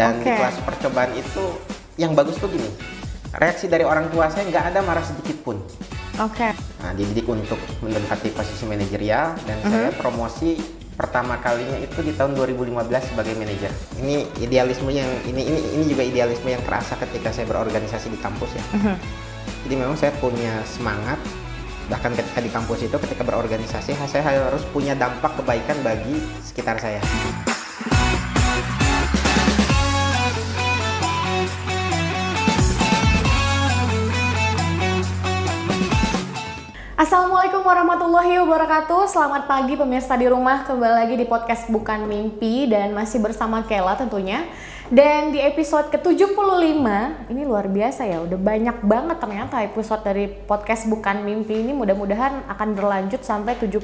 Dan di kelas percobaan itu yang bagus tuh gini, reaksi dari orang tua saya nggak ada marah sedikit pun. Nah, dididik untuk menempati posisi manajerial dan saya promosi pertama kalinya itu di tahun 2015 sebagai manajer. Ini idealisme yang ini juga idealisme yang terasa ketika saya berorganisasi di kampus ya. Jadi memang saya punya semangat, bahkan ketika di kampus itu ketika berorganisasi saya harus punya dampak kebaikan bagi sekitar saya. Assalamualaikum warahmatullahi wabarakatuh. Selamat pagi pemirsa di rumah, kembali lagi di podcast Bukan Mimpi dan masih bersama Kela tentunya. Dan di episode ke-75, ini luar biasa ya, udah banyak banget ternyata episode dari podcast Bukan Mimpi ini. Mudah-mudahan akan berlanjut sampai 76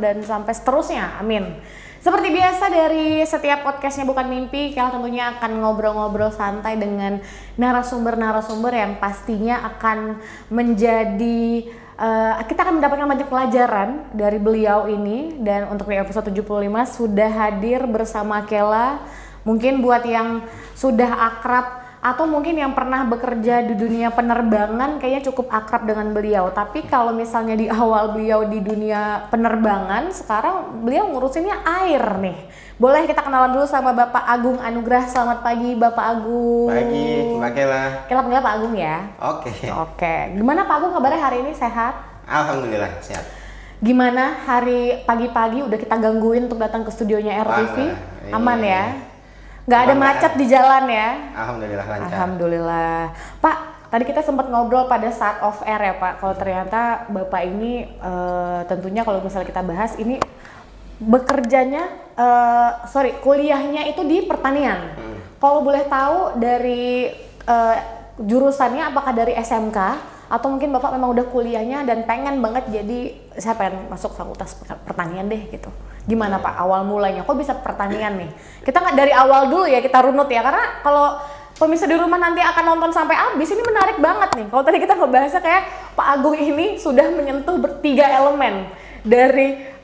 dan sampai seterusnya, amin. Seperti biasa dari setiap podcastnya Bukan Mimpi, Kela tentunya akan ngobrol-ngobrol santai dengan narasumber-narasumber yang pastinya akan menjadi kita akan mendapatkan banyak pelajaran dari beliau ini. Dan untuk di episode 75 sudah hadir bersama Kela. Mungkin buat yang sudah akrab atau mungkin yang pernah bekerja di dunia penerbangan kayaknya cukup akrab dengan beliau. Tapi kalau misalnya di awal beliau di dunia penerbangan, sekarang beliau ngurusinnya air nih. Boleh kita kenalan dulu sama Bapak Agung Anugrah. Selamat pagi Bapak Agung. Pagi Mbak Kela. Kela panggil Pak Agung ya. Oke. Gimana Pak Agung kabarnya hari ini, sehat? Alhamdulillah sehat. Gimana hari pagi-pagi udah kita gangguin untuk datang ke studionya RTV? Aman ya? Nggak ada macet di jalan ya? Alhamdulillah lancar. Alhamdulillah. Pak, tadi kita sempat ngobrol pada saat off air ya Pak. Kalau ternyata Bapak ini tentunya kalau misalnya kita bahas ini bekerjanya, kuliahnya itu di pertanian. Kalau boleh tahu dari jurusannya apakah dari SMK atau mungkin Bapak memang udah kuliahnya dan pengen banget jadi saya pengen masuk fakultas pertanian deh gitu. Gimana Pak awal mulanya? Kok bisa pertanian nih? Kita nggak dari awal dulu ya, kita runut ya, karena kalau pemirsa di rumah nanti akan nonton sampai habis, ini menarik banget nih. Kalau tadi kita ngebahasnya kayak Pak Agung ini sudah menyentuh bertiga elemen dari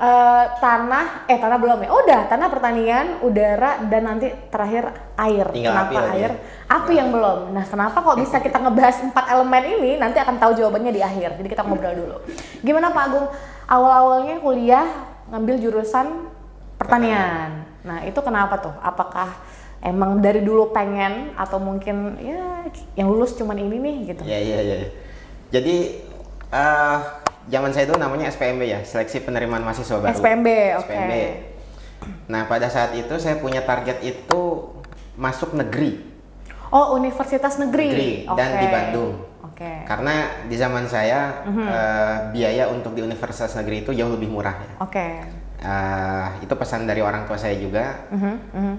tanah belum ya? Udah, tanah, pertanian, udara, dan nanti terakhir air. Tinggal kenapa api air? Api yang belum. Nah, kenapa kok bisa kita ngebahas 4 elemen ini? Nanti akan tahu jawabannya di akhir. Jadi kita ngobrol dulu. Gimana Pak Agung? Awal-awalnya kuliah ngambil jurusan pertanian. Nah, itu kenapa tuh? Apakah emang dari dulu pengen atau mungkin ya yang lulus cuman ini nih gitu? Iya. Jadi zaman saya itu namanya SPMB ya, Seleksi Penerimaan Mahasiswa Baru. SPMB, oke. SPMB. Nah, pada saat itu saya punya target itu masuk negeri. Oh, universitas negeri. Dan di Bandung. Oke. Karena di zaman saya biaya untuk di universitas negeri itu jauh lebih murah ya. Oke. Itu pesan dari orang tua saya juga.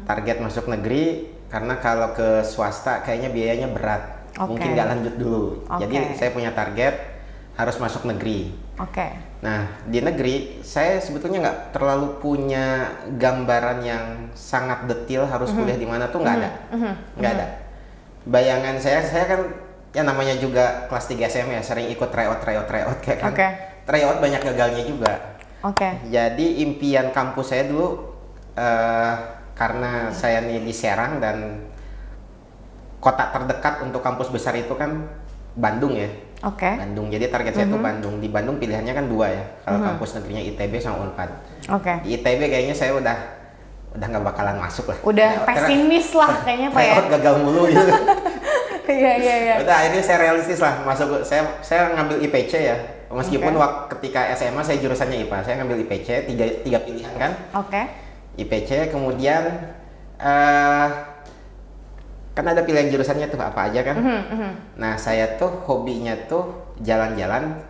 Target masuk negeri karena kalau ke swasta kayaknya biayanya berat. Mungkin nggak lanjut dulu. Jadi saya punya target harus masuk negeri. Nah, di negeri saya sebetulnya nggak terlalu punya gambaran yang sangat detail harus kuliah di mana tuh nggak ada. Nggak ada. Bayangan saya kan ya namanya juga kelas 3 SMA ya, sering ikut tryout kayak kan. Tryout banyak gagalnya juga. Jadi impian kampus saya dulu karena saya nih di Serang dan kota terdekat untuk kampus besar itu kan Bandung ya. Bandung. Jadi target saya itu Bandung. Di Bandung pilihannya kan 2 ya. Kalau kampus negerinya ITB sama Unpad. Di ITB kayaknya saya udah nggak bakalan masuk lah. Udah pesimis lah kayaknya Pak ya. Gagal mulu gitu. Iya. Udah akhirnya saya realistis lah masuk. Saya ngambil IPC ya. Meskipun ketika SMA saya jurusannya IPA, saya ngambil IPC tiga pilihan kan. IPC kemudian kan ada pilihan jurusannya tuh apa aja kan. Nah, saya tuh hobinya tuh jalan-jalan.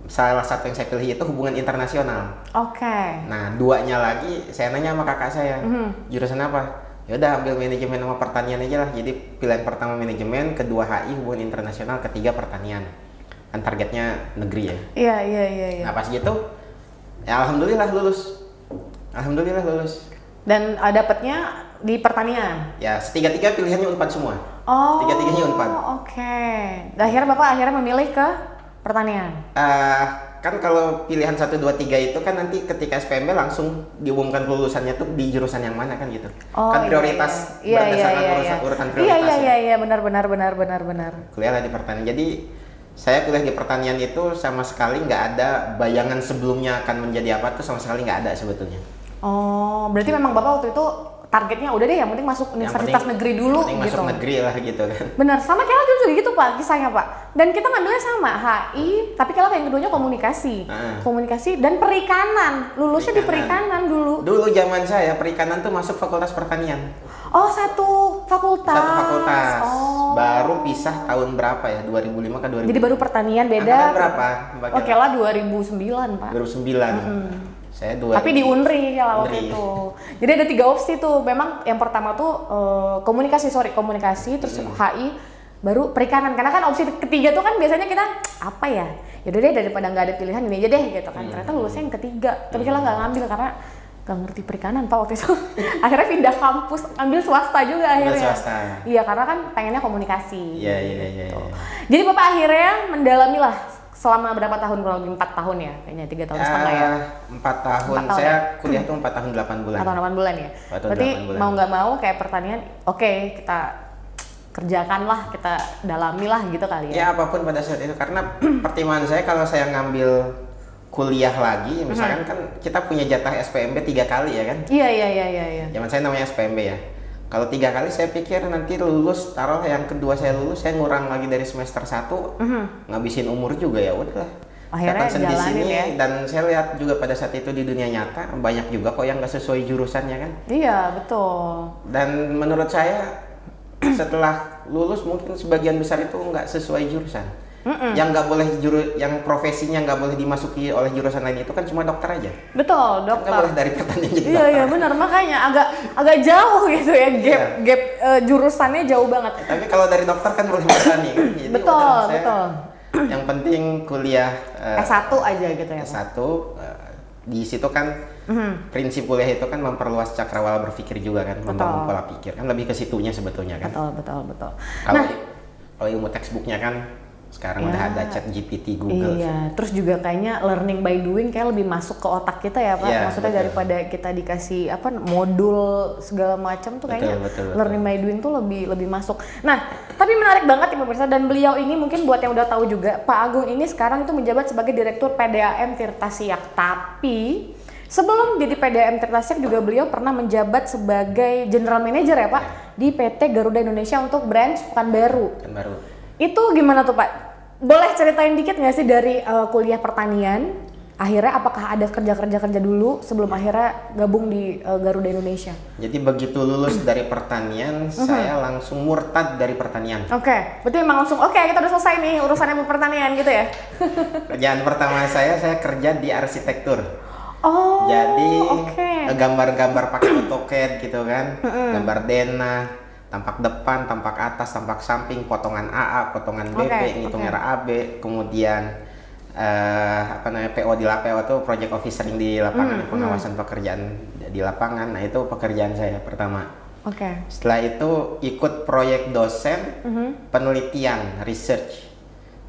Salah satu yang saya pilih itu hubungan internasional. Nah, 2-nya lagi saya nanya sama kakak saya, jurusan apa? Ya udah ambil manajemen sama pertanian aja lah. Jadi pilihan pertama manajemen, kedua HI hubungan internasional, ketiga pertanian. Kan targetnya negeri ya. Iya. Nah, pas gitu ya alhamdulillah lulus. Dan dapatnya di pertanian? Ya, tiga-tiga pilihannya Unpad semua. Tiga-tiganya Unpad. Akhirnya Bapak memilih ke pertanian? kan kalau pilihan 1, 2, 3 itu kan nanti ketika SPMB langsung diumumkan kelulusannya tuh di jurusan yang mana kan gitu. Kan prioritas berdasarkan urutan prioritas. Iya, benar. Kuliah lah di pertanian. Jadi saya kuliah di pertanian itu sama sekali nggak ada bayangan sebelumnya akan menjadi apa tuh, sama sekali nggak ada sebetulnya. Oh, berarti memang Bapak waktu itu targetnya udah deh yang penting masuk universitas negeri dulu gitu. Masuk negeri lah gitu kan. Benar, sama Kela juga gitu Pak kisahnya Pak. Dan kita ngambilnya sama HI, tapi Kela yang keduanya komunikasi. Komunikasi dan perikanan. Lulusnya di perikanan dulu. Dulu zaman saya perikanan tuh masuk fakultas pertanian. Oh, satu fakultas. Satu fakultas. Oh. Baru pisah tahun berapa ya? 2005 ke 2000. Jadi baru pertanian beda. Angkatan berapa? Oh, Kela 2009 Pak. 2009. Saya Tapi di Unri ya waktu itu. Jadi ada 3 opsi tuh. Memang yang pertama tuh komunikasi, terus HI, baru perikanan. Karena kan opsi ketiga tuh kan biasanya kita apa ya? Yaudah deh daripada nggak ada pilihan ini aja deh gitu kan. Ternyata lulusnya yang ketiga. Tapi kita nggak ngambil karena nggak ngerti perikanan Pak waktu itu. Akhirnya pindah kampus, ambil swasta juga akhirnya. Iya, karena kan pengennya komunikasi. Iya. Jadi Bapak akhirnya mendalami lah. Selama berapa tahun? Kurang lebih 4 tahun ya? Kayaknya 3 tahun setengah ya? 4 tahun. Saya kuliah tuh 4 tahun 8 bulan. 4 tahun 8 bulan ya? Berarti mau nggak mau kayak pertanian, oke, kita kerjakan lah, kita dalami lah gitu kali ya? Ya apapun pada saat itu. Karena pertimbangan saya kalau saya ngambil kuliah lagi, misalkan kan kita punya jatah SPMB 3 kali ya kan? Iya. Zaman saya namanya SPMB ya. Kalau 3 kali saya pikir nanti lulus, taruh yang kedua saya lulus, saya ngurang lagi dari semester 1, ngabisin umur juga ya udahlah. Akhirnya di sini ya. Dan saya lihat juga pada saat itu di dunia nyata banyak juga kok yang nggak sesuai jurusannya kan. Iya betul. Dan menurut saya setelah lulus mungkin sebagian besar itu nggak sesuai jurusan. Yang nggak boleh yang profesinya nggak boleh dimasuki oleh jurusan lain itu kan cuma dokter aja. Betul, dokter. Nggak boleh dari pertanian jadi dokter. Iya benar, makanya agak jauh gitu ya gap jurusannya jauh banget. Tapi kalau dari dokter kan boleh bertani kan. Jadi betul. Yang penting kuliah S1 aja gitu ya. S1 di situ kan prinsip kuliah itu kan memperluas cakrawala berpikir juga kan, membangun pola pikir kan, lebih ke situnya sebetulnya kan. Betul. Kalau ilmu textbooknya kan sekarang udah ada Chat GPT, Google. Iya, terus juga kayaknya learning by doing kayak lebih masuk ke otak kita ya Pak. Maksudnya betul. Daripada kita dikasih modul segala macam tuh kayaknya betul. Learning by doing tuh lebih masuk. Nah, tapi menarik banget Ibu Pemirsa, dan beliau ini mungkin buat yang udah tahu juga, Pak Agung ini sekarang itu menjabat sebagai Direktur PDAM Tirtasiak. Tapi sebelum jadi PDAM Tirtasiak juga beliau pernah menjabat sebagai General Manager ya Pak di PT Garuda Indonesia untuk branch Pekanbaru. Itu gimana tuh Pak? Boleh ceritain dikit nggak sih dari kuliah pertanian, akhirnya apakah ada kerja dulu sebelum akhirnya gabung di Garuda Indonesia? Jadi begitu lulus dari pertanian, saya langsung murtad dari pertanian. Oke, berarti memang langsung kita udah selesai nih urusannya pertanian gitu ya? Kerjaan pertama saya kerja di arsitektur. Oh, jadi gambar-gambar pakai AutoCAD gitu kan, gambar denah, tampak depan, tampak atas, tampak samping, potongan AA, potongan BB, ngitung RAB, kemudian PO di lapangan itu project officer di lapangan, pengawasan pekerjaan di lapangan. Nah itu pekerjaan saya pertama. Setelah itu ikut proyek dosen penelitian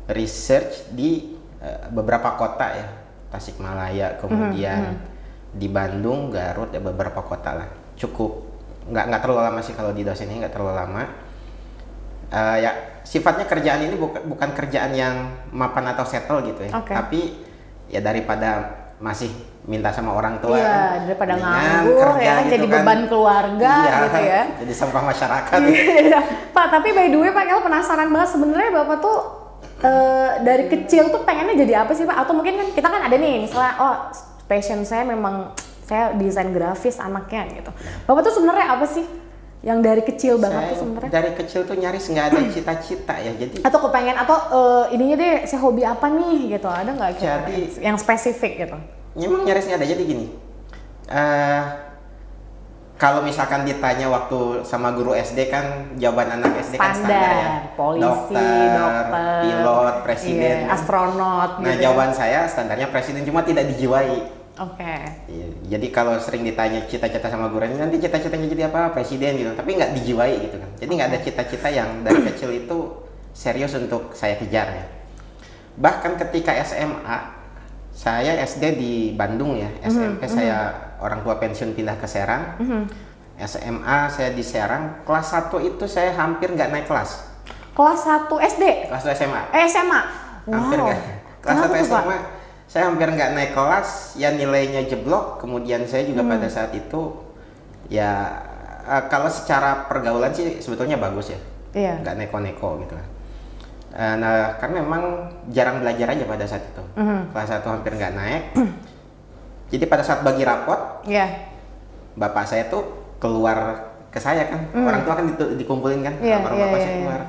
research di beberapa kota ya, Tasikmalaya, kemudian di Bandung, Garut, ya beberapa kota lah. Cukup nggak terlalu lama sih kalau di dosen ini, nggak terlalu lama. Ya sifatnya kerjaan ini bukan kerjaan yang mapan atau settle gitu ya, tapi ya daripada masih minta sama orang tua daripada nganggur ya, gitu jadi kan, beban keluarga gitu ya, jadi sampah masyarakat. Pak, tapi by the way Pak, kalau penasaran banget sebenarnya Bapak tuh dari kecil tuh pengennya jadi apa sih Pak? Atau mungkin kan kita kan ada nih misalnya passion saya memang saya desain grafis anaknya gitu. Bapak tuh sebenarnya apa sih yang dari kecil banget tuh sebenarnya? Dari kecil tuh nyaris nggak ada cita-cita ya, jadi. Atau kepengen atau ininya deh, saya hobi apa nih gitu, ada nggak? Jadi yang spesifik gitu? Memang nyaris nggak ada. Jadi gini, kalau misalkan ditanya waktu sama guru SD kan jawaban anak SD kan standar ya, polisi, dokter, pilot, presiden, astronot. Nah gitu jawaban saya standarnya presiden, cuma tidak dijiwai. Iya, jadi kalau sering ditanya cita-cita sama guru ini, nanti cita-citanya jadi apa? Presiden gitu, tapi nggak dijiwai gitu kan. Jadi nggak ada cita-cita yang dari kecil itu serius untuk saya kejar ya. Bahkan ketika SMA, Saya SD di Bandung ya, SMP saya orang tua pensiun pindah ke Serang, SMA saya di Serang, kelas 1 itu saya hampir nggak naik kelas. Kelas 1 SD? Kelas 2 SMA. SMA? Hampir Wow. nggak. Kelas 1 SMA, saya hampir nggak naik kelas, ya nilainya jeblok, kemudian saya juga pada saat itu, ya kalau secara pergaulan sih sebetulnya bagus ya, nggak neko-neko gitu kan. Nah, karena memang jarang belajar aja pada saat itu. Kelas 1 hampir nggak naik. Jadi pada saat bagi rapot, bapak saya tuh keluar ke saya kan. Orang tua kan dikumpulin kan. Bapak saya keluar.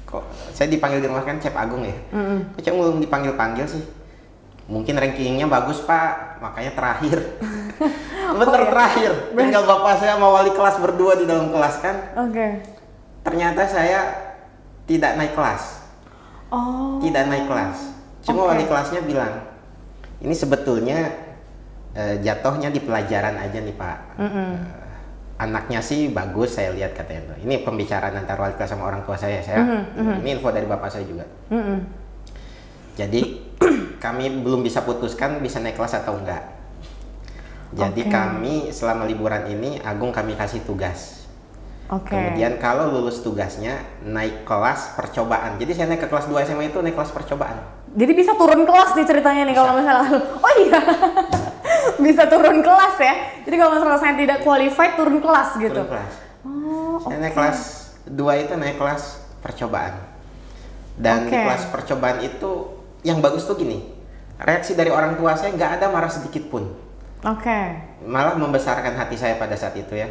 Kok saya dipanggil di rumah kan Cep Agung ya. Kok Cep belum dipanggil-panggil sih? Mungkin rankingnya bagus Pak, makanya terakhir. Bener terakhir. Tinggal bapak saya sama wali kelas berdua di dalam kelas kan. Ternyata saya tidak naik kelas. Tidak naik kelas. Cuma wali kelasnya bilang, ini sebetulnya jatuhnya di pelajaran aja nih Pak. Anaknya sih bagus saya lihat katanya. Ini pembicaraan antara wali kelas sama orang tua saya. Ini info dari bapak saya juga. Jadi kami belum bisa putuskan bisa naik kelas atau enggak. Jadi kami selama liburan ini Agung kami kasih tugas. Kemudian kalau lulus tugasnya naik kelas percobaan. Jadi saya naik ke kelas 2 SMA itu naik kelas percobaan. Jadi bisa turun kelas nih ceritanya nih kalau misalnya. Oh iya. Bisa turun kelas ya. Jadi kalau misalnya saya tidak qualified turun kelas gitu. Turun kelas. Saya naik kelas 2 itu naik kelas percobaan. Dan di kelas percobaan itu yang bagus tuh gini. Reaksi dari orang tua saya nggak ada marah sedikit pun. Malah membesarkan hati saya pada saat itu ya.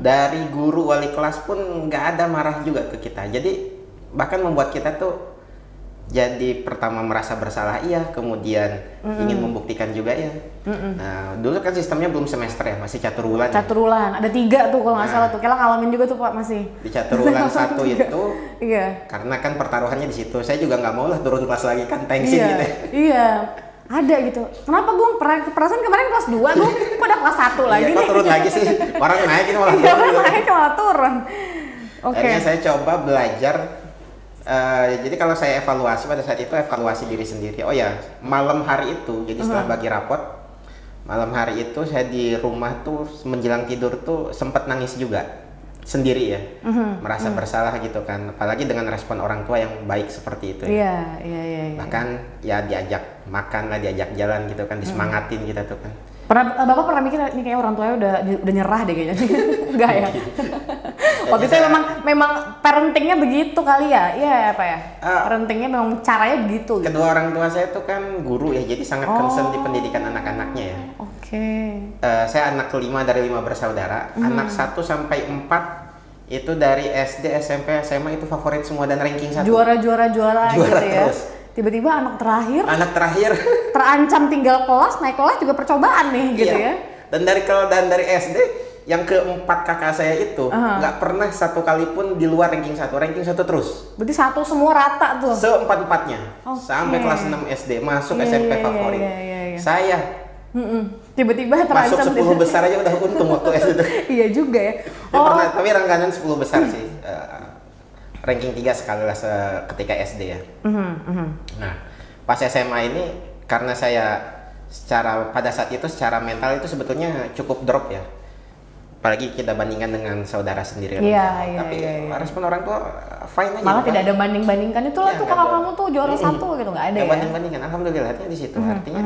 Dari guru wali kelas pun nggak ada marah juga ke kita. Jadi bahkan membuat kita tuh jadi pertama merasa bersalah iya, kemudian ingin membuktikan juga ya. Nah dulu kan sistemnya belum semester ya, masih catur wulan. Ada 3 tuh kalau nggak salah tuh. Kela ngalamin juga tuh Pak masih. Di catur wulan 1 itu. Karena kan pertaruhannya di situ. Saya juga nggak mau lah turun kelas lagi kan tensi gitu. Ada gitu. Kenapa gue perasaan kemarin kelas 2 gue kok udah kelas 1 lagi nih? Kok turun lagi sih? Orang naik ini malah turun. Orang naik malah turun. Akhirnya saya coba belajar. Jadi kalau saya evaluasi pada saat itu evaluasi diri sendiri. Oh ya, malam hari itu, jadi setelah bagi rapot, malam hari itu saya di rumah tuh menjelang tidur tuh sempat nangis juga. Sendiri ya, merasa bersalah gitu kan, apalagi dengan respon orang tua yang baik seperti itu ya. Bahkan ya diajak makan lah, diajak jalan gitu kan, disemangatin kita tuh kan. Bapak pernah mikir nih kayak orang tuanya udah nyerah deh kayaknya? Enggak ya? Waktu itu memang parentingnya begitu kali ya? Iya Pak ya? Parentingnya memang caranya begitu gitu. Kedua orang tua saya tuh kan guru ya, jadi sangat concern di pendidikan anak-anaknya ya. Saya anak kelima dari 5 bersaudara. Anak 1 sampai 4 itu dari SD, SMP, SMA itu favorit semua dan ranking 1. Juara gitu ya. Terus. Tiba-tiba anak terakhir terancam tinggal kelas, naik kelas juga percobaan nih gitu ya. Dan dari SD yang keempat kakak saya itu nggak pernah satu kali pun di luar ranking 1 terus. Berarti 1 semua rata tuh. Seempat-empatnya sampai kelas 6 SD masuk SMP favorit. Saya tiba-tiba terancam masuk 10 besar aja udah untung waktu SD itu. Iya juga ya. Tapi rangkaian 10 besar sih. Ranking 3 sekali lah ketika SD ya. Nah, pas SMA ini karena saya pada saat itu secara mental itu sebetulnya cukup drop ya. Apalagi kita bandingkan dengan saudara sendiri. Tapi respon orang tua fine aja. Malah tidak ada banding-bandingkan itulah tuh kakak kamu tuh juara 1 gitu, nggak ada ya. Banding-bandingkan, alhamdulillah artinya di situ. Artinya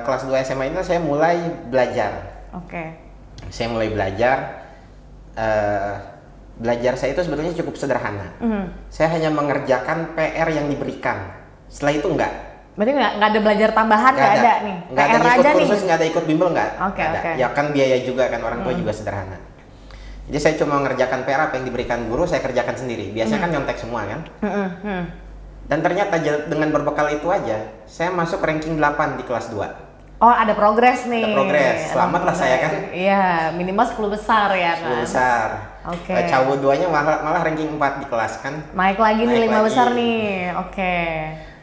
kelas 2 SMA itu saya mulai belajar. Saya mulai belajar. Belajar saya itu sebetulnya cukup sederhana. Saya hanya mengerjakan PR yang diberikan. Setelah itu enggak. Berarti nggak ada belajar tambahan, nggak ada nih? Nggak ada ikut kursus, nggak ada ikut bimbel, nggak ada. Ya kan biaya juga kan, orang tua juga sederhana. Jadi saya cuma mengerjakan PR apa yang diberikan guru, saya kerjakan sendiri. Biasanya kan nyontek semua kan. Dan ternyata dengan berbekal itu aja, saya masuk ranking 8 di kelas 2. Oh, ada progres nih. Ada progres. Selamatlah saya kan. Iya, minimal 10 besar ya kan. 10 besar. Cowok 2-nya malah ranking 4 di kelas kan. Naik lagi nih 5 besar nih.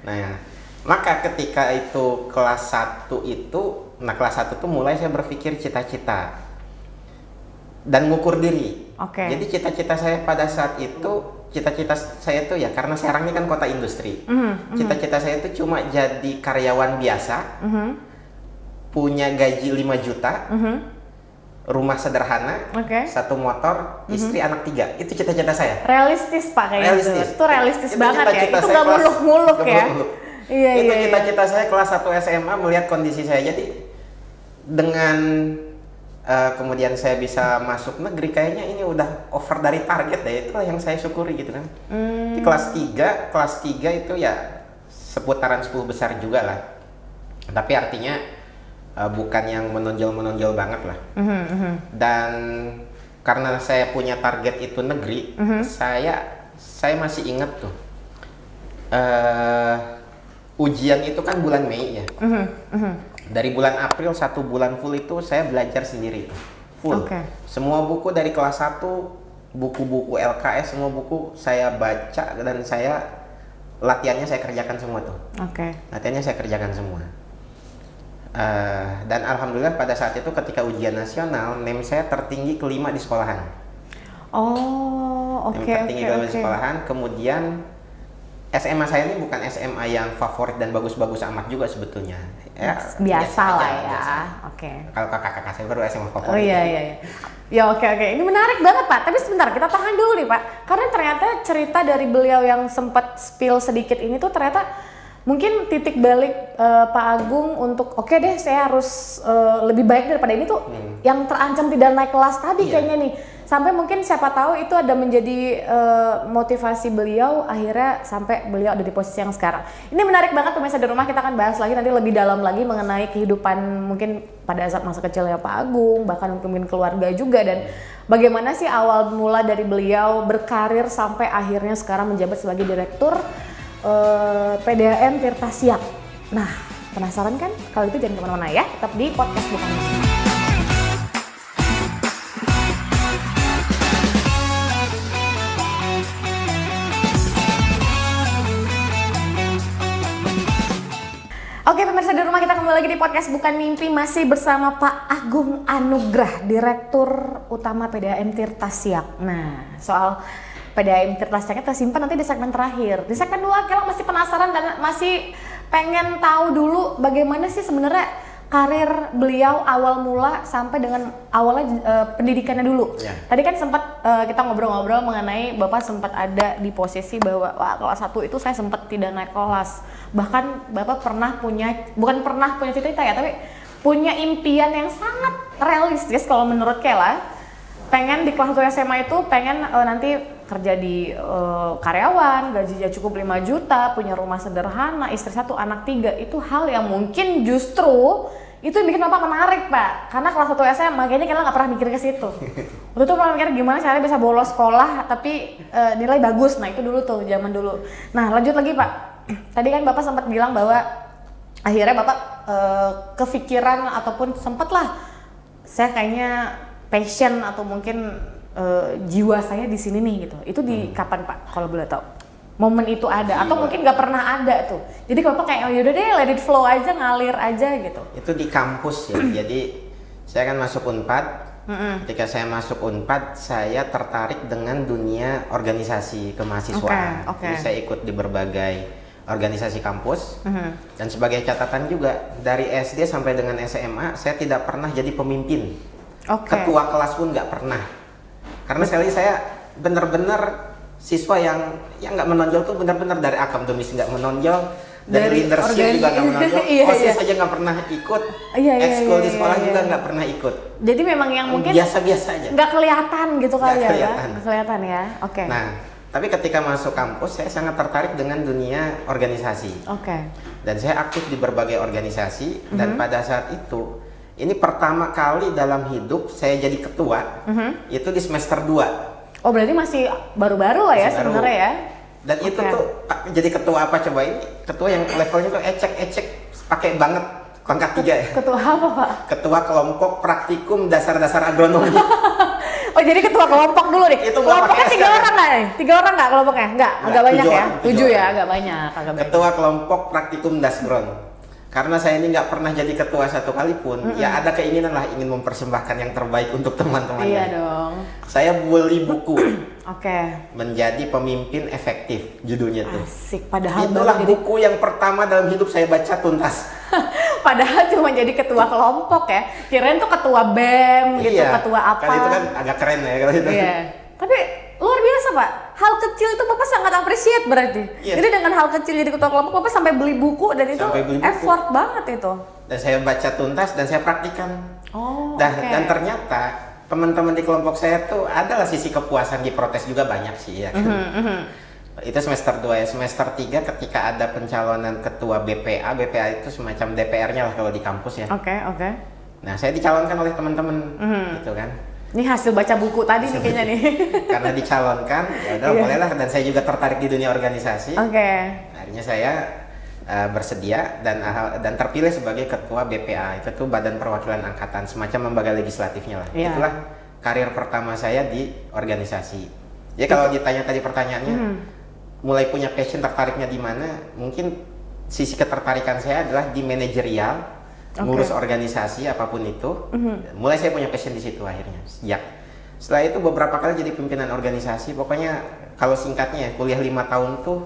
Nah, maka ketika itu kelas 1 itu, kelas 1 tuh mulai saya berpikir cita-cita dan ngukur diri. Jadi cita-cita saya pada saat itu cita-cita saya tuh ya, karena Serang ini kan kota industri. Cita-cita saya itu cuma jadi karyawan biasa, punya gaji 5 juta, rumah sederhana, satu motor, istri, anak 3. Itu cita-cita saya. Realistis Pak kayaknya. Realistis. Itu realistis banget ya. Itu nggak kelas- muluk-muluk ya. Iya, Itu iya. cita-cita saya kelas 1 SMA melihat kondisi saya. Jadi dengan kemudian saya bisa masuk negeri, kayaknya ini udah over dari target deh. Itulah yang saya syukuri gitu kan. Di kelas 3 itu ya seputaran 10 besar juga lah. Tapi artinya bukan yang menonjol banget lah. Dan karena saya punya target itu negeri, saya masih ingat tuh ujian itu kan bulan Mei ya. Dari bulan April 1 bulan full itu saya belajar sendiri full. Semua buku dari kelas 1, buku-buku LKS, semua buku saya baca dan latihannya saya kerjakan semua tuh. Latihannya saya kerjakan semua. Dan alhamdulillah pada saat itu ketika ujian nasional, NEM saya tertinggi ke-5 di sekolahan. NEM tertinggi ke-5 di sekolahan. Kemudian SMA saya ini bukan SMA yang favorit dan bagus-bagus amat juga sebetulnya. Ya, biasa lah ya. Biasa. Kalau kakak-kakak saya baru SMA favorit. Oh iya. Ya oke. Ini menarik banget Pak. Tapi sebentar, kita tahan dulu nih Pak. Karena ternyata cerita dari beliau yang sempat spill sedikit ini tuh ternyata mungkin titik balik Pak Agung untuk oke deh saya harus lebih baik daripada ini tuh yang terancam tidak naik kelas tadi kayaknya nih. Sampai mungkin siapa tahu itu ada menjadi motivasi beliau akhirnya sampai beliau ada di posisi yang sekarang. Ini menarik banget pemirsa di rumah, kita akan bahas lagi nanti lebih dalam lagi mengenai kehidupan mungkin pada saat masa kecilnya Pak Agung, bahkan mungkin keluarga juga, dan bagaimana sih awal mula dari beliau berkarir sampai akhirnya sekarang menjabat sebagai direktur PDAM Tirta Siap. Nah, penasaran kan? Kalau itu jangan kemana-mana ya, tetap di podcast Bukan Mimpi. Oke pemirsa di rumah, kita kembali lagi di podcast Bukan Mimpi, masih bersama Pak Agung Anugrah, Direktur Utama PDAM Tirta Siap. Nah, soal PDAM Tirta Siapnya tersimpan nanti di segmen terakhir. Di segmen 2 Kelang masih penasaran dan masih pengen tahu dulu bagaimana sih sebenarnya karir beliau awal mula sampai dengan awalnya pendidikannya dulu. Tadi kan sempat kita ngobrol-ngobrol mengenai Bapak sempat ada di posisi bahwa wah kelas 1 itu saya sempat tidak naik kelas. Bahkan Bapak bukan pernah punya cita-cita ya, tapi punya impian yang sangat realistis kalau menurut Kela. Pengen di kelas 1 SMA itu pengen nanti kerja di karyawan, gajinya cukup 5 juta, punya rumah sederhana, istri 1, anak 3. Itu hal yang mungkin justru itu yang bikin Bapak menarik Pak, karena kelas 1 SMA kayaknya Kela nggak pernah mikir ke situ. Waktu itu pernah mikir gimana caranya bisa bolos sekolah tapi nilai bagus. Nah itu dulu tuh, zaman dulu. Nah lanjut lagi Pak, tadi kan Bapak sempat bilang bahwa akhirnya Bapak kepikiran ataupun sempet lah, saya kayaknya passion atau mungkin jiwa saya di sini nih gitu. Itu di kapan Pak kalau boleh tahu? Momen itu ada atau mungkin nggak pernah ada tuh. Jadi Bapak kayak oh yaudah deh let it flow aja, ngalir aja gitu. Itu di kampus ya. Jadi saya kan masuk Unpad. Ketika saya masuk Unpad, saya tertarik dengan dunia organisasi kemahasiswaan. Jadi saya ikut di berbagai organisasi kampus. Dan sebagai catatan juga, dari SD sampai dengan SMA saya tidak pernah jadi pemimpin. Ketua kelas pun nggak pernah. Karena sekali saya benar-benar siswa yang nggak menonjol tuh, benar-benar dari akademis nggak menonjol, dari leadership juga nggak menonjol, OSIS saja nggak pernah ikut, ekskul di sekolah juga nggak pernah ikut. Jadi memang yang mungkin biasa-biasa aja. Nggak kelihatan gitu kali ya? Nggak kelihatan ya. Nah, tapi ketika masuk kampus saya sangat tertarik dengan dunia organisasi. Dan saya aktif di berbagai organisasi. Dan pada saat itu, ini pertama kali dalam hidup saya jadi ketua, itu di semester 2. Oh berarti masih baru-baru lah ya sebenarnya ya. Dan itu tuh jadi ketua apa coba, ini ketua yang levelnya tuh ecek pakai banget pangkat 3 ya. Ketua apa Pak? Ketua kelompok praktikum dasar-dasar agronomi. Oh jadi ketua kelompok dulu nih. Itu kelompoknya 3 orang nggak nih? 3 orang nggak kelompoknya? Nggak, agak banyak ya? 7 ya, agak banyak. Ketua kelompok praktikum dasbron. Karena saya ini nggak pernah jadi ketua satu kali pun, ya ada keinginan lah ingin mempersembahkan yang terbaik untuk teman-temannya. Iya dong. Saya beli buku Menjadi pemimpin efektif, judulnya tuh. Asik, padahal itulah buku yang pertama dalam hidup saya baca tuntas. Padahal cuma jadi ketua kelompok ya. Kirain tuh ketua BEM gitu, ketua apa. Kan itu kan agak keren ya kalau itu. Iya. Tapi luar biasa Pak, hal kecil itu Bapak sangat appreciate berarti. Jadi dengan hal kecil jadi ketua kelompok Bapak sampai beli buku dan itu effort banget itu. Dan saya baca tuntas dan saya praktikan. Dan ternyata teman-teman di kelompok saya tuh adalah sisi kepuasan di protes juga banyak sih ya kan. Itu semester 2 ya. Semester 3 ketika ada pencalonan ketua BPA. BPA itu semacam DPR-nya lah kalau di kampus ya. Nah, saya dicalonkan oleh teman-teman gitu kan. Ini hasil baca buku tadi nih kayaknya nih. Karena dicalonkan, ya udah bolehlah, dan saya juga tertarik di dunia organisasi. Akhirnya saya bersedia dan terpilih sebagai ketua BPA. Itu tuh Badan Perwakilan Angkatan, semacam lembaga legislatifnya lah. Itulah karir pertama saya di organisasi. Jadi kalau ditanya tadi pertanyaannya, mulai punya passion, tertariknya di mana? Mungkin sisi ketertarikan saya adalah di manajerial, ngurus organisasi apapun itu. Mulai saya punya passion di situ akhirnya. Setelah itu beberapa kali jadi pimpinan organisasi. Pokoknya kalau singkatnya ya, kuliah 5 tahun tuh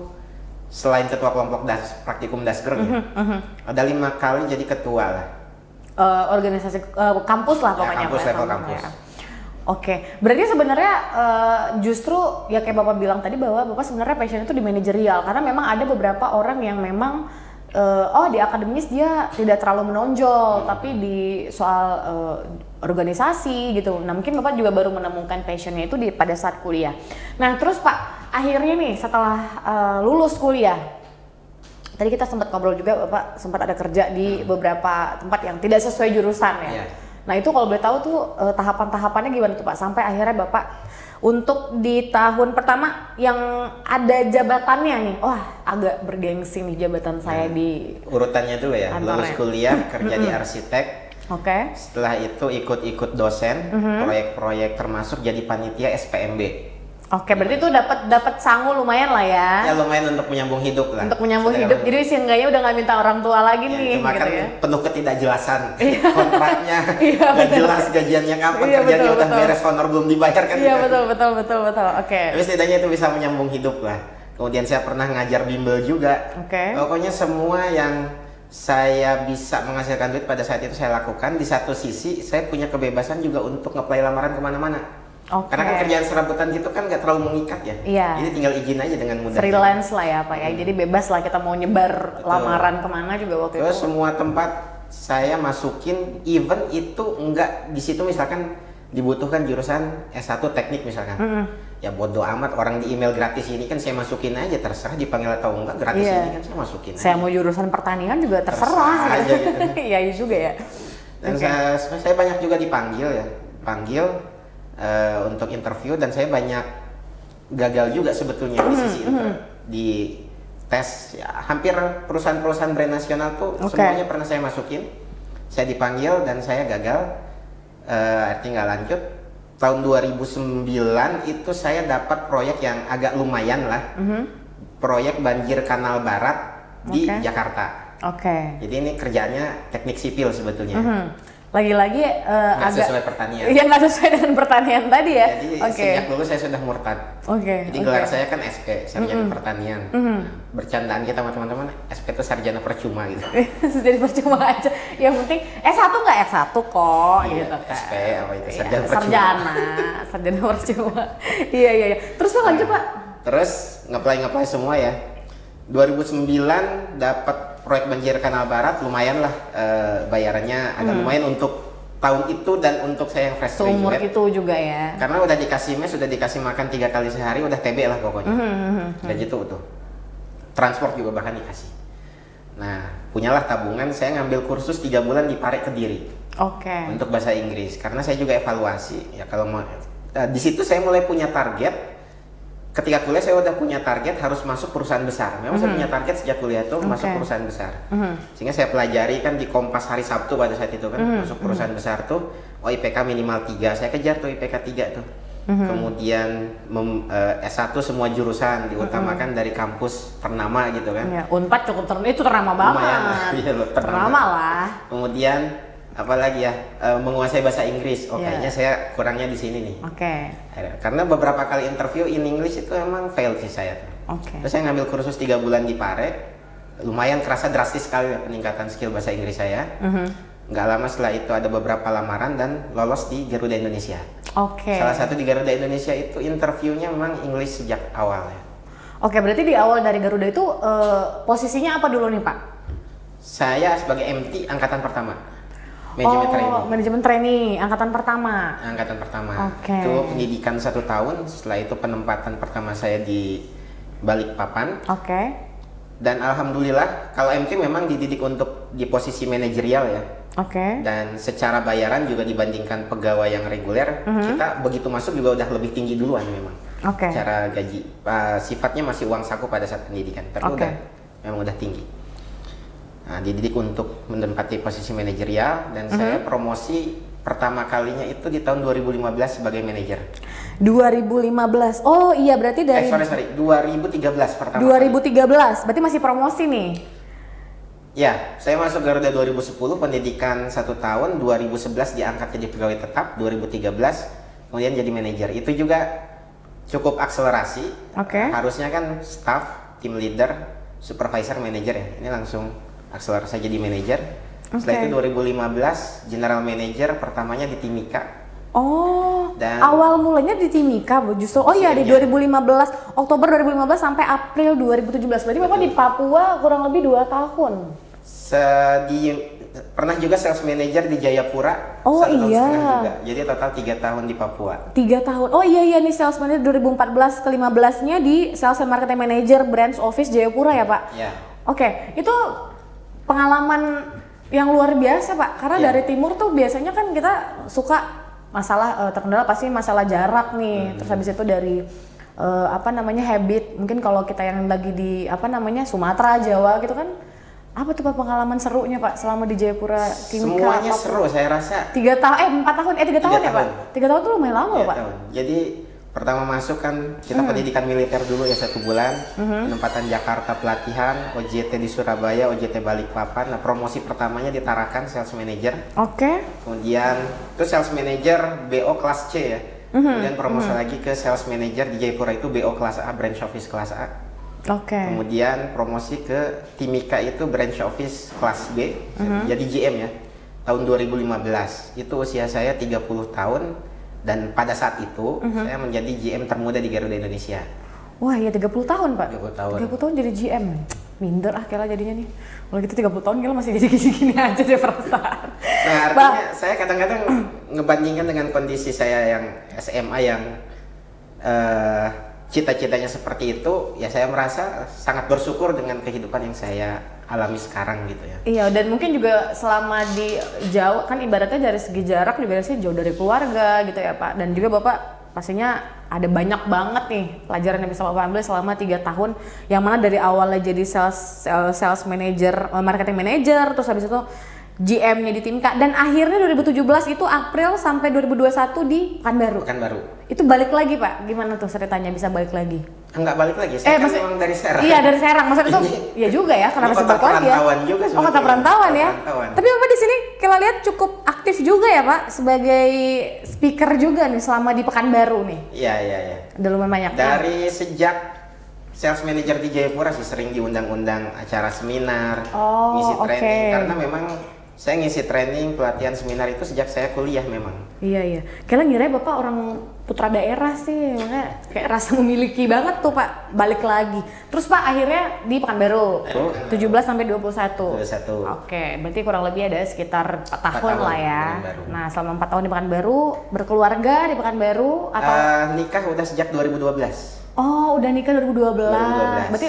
selain ketua kelompok praktikum Dasger ada 5 kali jadi ketua lah. Organisasi kampus lah pokoknya. Level kampus. Berarti sebenarnya justru ya kayak Bapak bilang tadi bahwa Bapak sebenarnya passion itu di manajerial, karena memang ada beberapa orang yang memang di akademis dia tidak terlalu menonjol, tapi di soal organisasi gitu. Nah, mungkin Bapak juga baru menemukan passionnya itu pada saat kuliah. Nah, terus Pak, akhirnya nih setelah lulus kuliah, tadi kita sempat ngobrol juga Bapak sempat ada kerja di beberapa tempat yang tidak sesuai jurusan ya. Nah, itu kalau boleh tahu tuh tahapan-tahapannya gimana tuh Pak, sampai akhirnya Bapak untuk di tahun pertama yang ada jabatannya nih, agak bergengsi nih jabatan saya di urutannya dulu ya. Lulus kuliah kerja di arsitek. Setelah itu ikut dosen, proyek-proyek, termasuk jadi panitia SPMB. Berarti itu dapat sangu lumayan lah ya. Ya lumayan untuk menyambung hidup lah. Untuk menyambung hidup, jadi seenggaknya udah nggak minta orang tua lagi nih. Cuma gitu kan ya. penuh ketidakjelasan kontraknya, nggak jelas gajiannya kapan, kerjanya udah beres, honor belum dibayar kan. Iya betul. Tapi setidaknya itu bisa menyambung hidup lah. Kemudian saya pernah ngajar bimbel juga. Pokoknya semua yang saya bisa menghasilkan duit pada saat itu saya lakukan. Di satu sisi saya punya kebebasan juga untuk nge-apply lamaran kemana-mana. Karena kan kerjaan serabutan gitu kan nggak terlalu mengikat ya. Jadi tinggal izin aja dengan mudah. Freelance lah ya Pak ya. Jadi bebas lah kita mau nyebar lamaran kemana juga waktu itu. Semua tempat saya masukin, even itu enggak di situ misalkan dibutuhkan jurusan S1 teknik misalkan. Ya bodo amat, orang di email gratis ini kan saya masukin aja, terserah dipanggil atau enggak, gratis ini kan saya masukin. Saya mau jurusan pertanian juga terserah aja gitu. Iya juga ya. Dan saya banyak juga dipanggil ya. Untuk interview, dan saya banyak gagal juga sebetulnya di sisi di tes ya, hampir perusahaan-perusahaan brand nasional tuh semuanya pernah saya masukin. Saya dipanggil dan saya gagal, artinya nggak lanjut. Tahun 2009 itu saya dapat proyek yang agak lumayan lah, proyek banjir Kanal Barat di Jakarta. Jadi ini kerjaannya teknik sipil sebetulnya. Lagi-lagi nggak sesuai pertanian. Iya, nggak sesuai dengan pertanian tadi ya. Jadi sejak dulu saya sudah murtad. Jadi gelar saya kan SP, sarjana pertanian. Bercandaan kita sama teman-teman, SP itu sarjana percuma gitu. Jadi percuma aja. Yang penting S1 nggak S1 kok gitu kan. SP apa itu sarjana percuma. Sarjana percuma. Iya. Terus Pak lanjut Pak. Terus nge-apply semua ya. 2009 dapat proyek banjir Kanal Barat, lumayan lah bayarannya agak lumayan untuk tahun itu dan untuk saya yang fresh graduate. Seumur itu juga ya. Karena udah dikasih mes, sudah dikasih makan 3 kali sehari, udah TB lah pokoknya. Udah gitu tuh. Transport juga bahkan dikasih. Nah, punyalah tabungan, saya ngambil kursus 3 bulan di Pare Kediri. Untuk bahasa Inggris. Karena saya juga evaluasi. Ya kalau mau di situ saya mulai punya target. Ketika kuliah saya udah punya target harus masuk perusahaan besar. Memang saya punya target sejak kuliah tuh masuk perusahaan besar. Sehingga saya pelajari kan di Kompas hari Sabtu pada saat itu kan masuk perusahaan besar tuh, IPK minimal 3. Saya kejar tuh IPK 3 tuh. Kemudian S1 semua jurusan diutamakan dari kampus ternama gitu kan. Unpad cukup itu ternama banget. Lumayan lah. Ternama lah. Kemudian apalagi ya, menguasai bahasa Inggris. Kayaknya saya kurangnya di sini nih. Karena beberapa kali interview in English itu emang fail sih saya. Terus saya ngambil kursus 3 bulan di Pare, lumayan kerasa drastis sekali ya peningkatan skill bahasa Inggris saya. Nggak lama setelah itu ada beberapa lamaran dan lolos di Garuda Indonesia. Salah satu di Garuda Indonesia itu interviewnya memang English sejak awal ya. Berarti di awal dari Garuda itu posisinya apa dulu nih Pak? Saya sebagai MT angkatan pertama. Manajemen trainee angkatan pertama. Itu pendidikan 1 tahun. Setelah itu penempatan pertama saya di Balikpapan. Dan alhamdulillah kalau MT memang dididik untuk di posisi manajerial ya. Dan secara bayaran juga dibandingkan pegawai yang reguler, kita begitu masuk juga udah lebih tinggi duluan memang. Cara gaji, sifatnya masih uang saku pada saat pendidikan, tapi memang udah tinggi. Nah, dididik untuk menempati posisi manajerial dan saya promosi pertama kalinya itu di tahun 2015 sebagai manajer. 2015. Oh iya, berarti dari 2013 pertama 2013. Berarti masih promosi nih. Ya, saya masuk Garuda 2010, pendidikan 1 tahun, 2011 diangkat jadi pegawai tetap, 2013 kemudian jadi manajer. Itu juga cukup akselerasi. Harusnya kan staff, team leader, supervisor, manager ya. Ini langsung akselerasi jadi manajer. Setelah itu 2015 general manager pertamanya di Timika. Dan awal mulanya di Timika justru. Di 2015, Oktober 2015 sampai April 2017. Berarti Bapak di Papua kurang lebih 2 tahun. Pernah juga sales manager di Jayapura. Juga. Jadi total 3 tahun di Papua. 3 tahun. Nih sales manager 2014 ke 15-nya di sales and marketing manager branch office Jayapura ya Pak? Itu pengalaman yang luar biasa Pak, karena dari timur tuh biasanya kan kita suka masalah terkendala pasti masalah jarak nih. Terus habis itu dari habit, mungkin kalau kita yang lagi di Sumatera, Jawa gitu kan, apa tuh Pak pengalaman serunya Pak selama di Jayapura? Semuanya seru saya rasa. 3 tahun, 4 tahun, 3 tahun ya Pak? 3 tahun tuh lumayan lama Pak. Jadi pertama masuk kan kita pendidikan militer dulu ya 1 bulan, penempatan Jakarta pelatihan, OJT di Surabaya, OJT Balikpapan. Nah, promosi pertamanya di Tarakan sales manager. Kemudian itu sales manager BO kelas C ya. Kemudian promosi lagi ke sales manager di Jayapura itu BO kelas A, branch office kelas A. Kemudian promosi ke Timika itu branch office kelas B, jadi GM ya. Tahun 2015. Itu usia saya 30 tahun. Dan pada saat itu saya menjadi GM termuda di Garuda Indonesia. Wah iya 30 tahun Pak? 30 tahun jadi GM. Minder Kela jadinya nih. Kalau gitu 30 tahun Kela masih jadi gini-gini aja deh perasaan. Nah artinya saya kadang-kadang ngebandingkan dengan kondisi saya yang SMA yang cita-citanya seperti itu, ya saya merasa sangat bersyukur dengan kehidupan yang saya alami sekarang gitu ya. Iya, dan mungkin juga selama di jauh kan ibaratnya dari segi jarak juga sih jauh dari keluarga gitu ya Pak. Dan juga Bapak pastinya ada banyak banget nih pelajaran yang bisa Bapak ambil selama 3 tahun, yang mana dari awalnya jadi sales manager, marketing manager, terus habis itu GM-nya di Timika, dan akhirnya 2017 itu April sampai 2021 di Pekanbaru. Itu balik lagi Pak, gimana tuh ceritanya bisa balik lagi? Enggak balik lagi, saya kan memang dari Serang. Iya dari Serang, maksudnya itu iya juga ya, kenapa sih balik lagi ya? Juga kota perantauan ya. Tapi Bapak di sini kita lihat cukup aktif juga ya Pak, sebagai speaker juga nih selama di Pekanbaru nih. Iya. Udah lumayan banyak. Dari sejak sales manager di Jayapura sih sering diundang-undang acara seminar, ngisi training, karena memang saya ngisi training, pelatihan, seminar itu sejak saya kuliah memang. Iya. Kayaknya ngira Bapak orang putra daerah sih, makanya kayak rasa memiliki banget tuh Pak, balik lagi. Terus Pak akhirnya di Pekanbaru, 17 sampai 21. Berarti kurang lebih ada sekitar 4 tahun lah ya. Nah selama 4 tahun di Pekanbaru, berkeluarga di Pekanbaru atau? Nikah udah sejak 2012. Udah nikah 2012. Berarti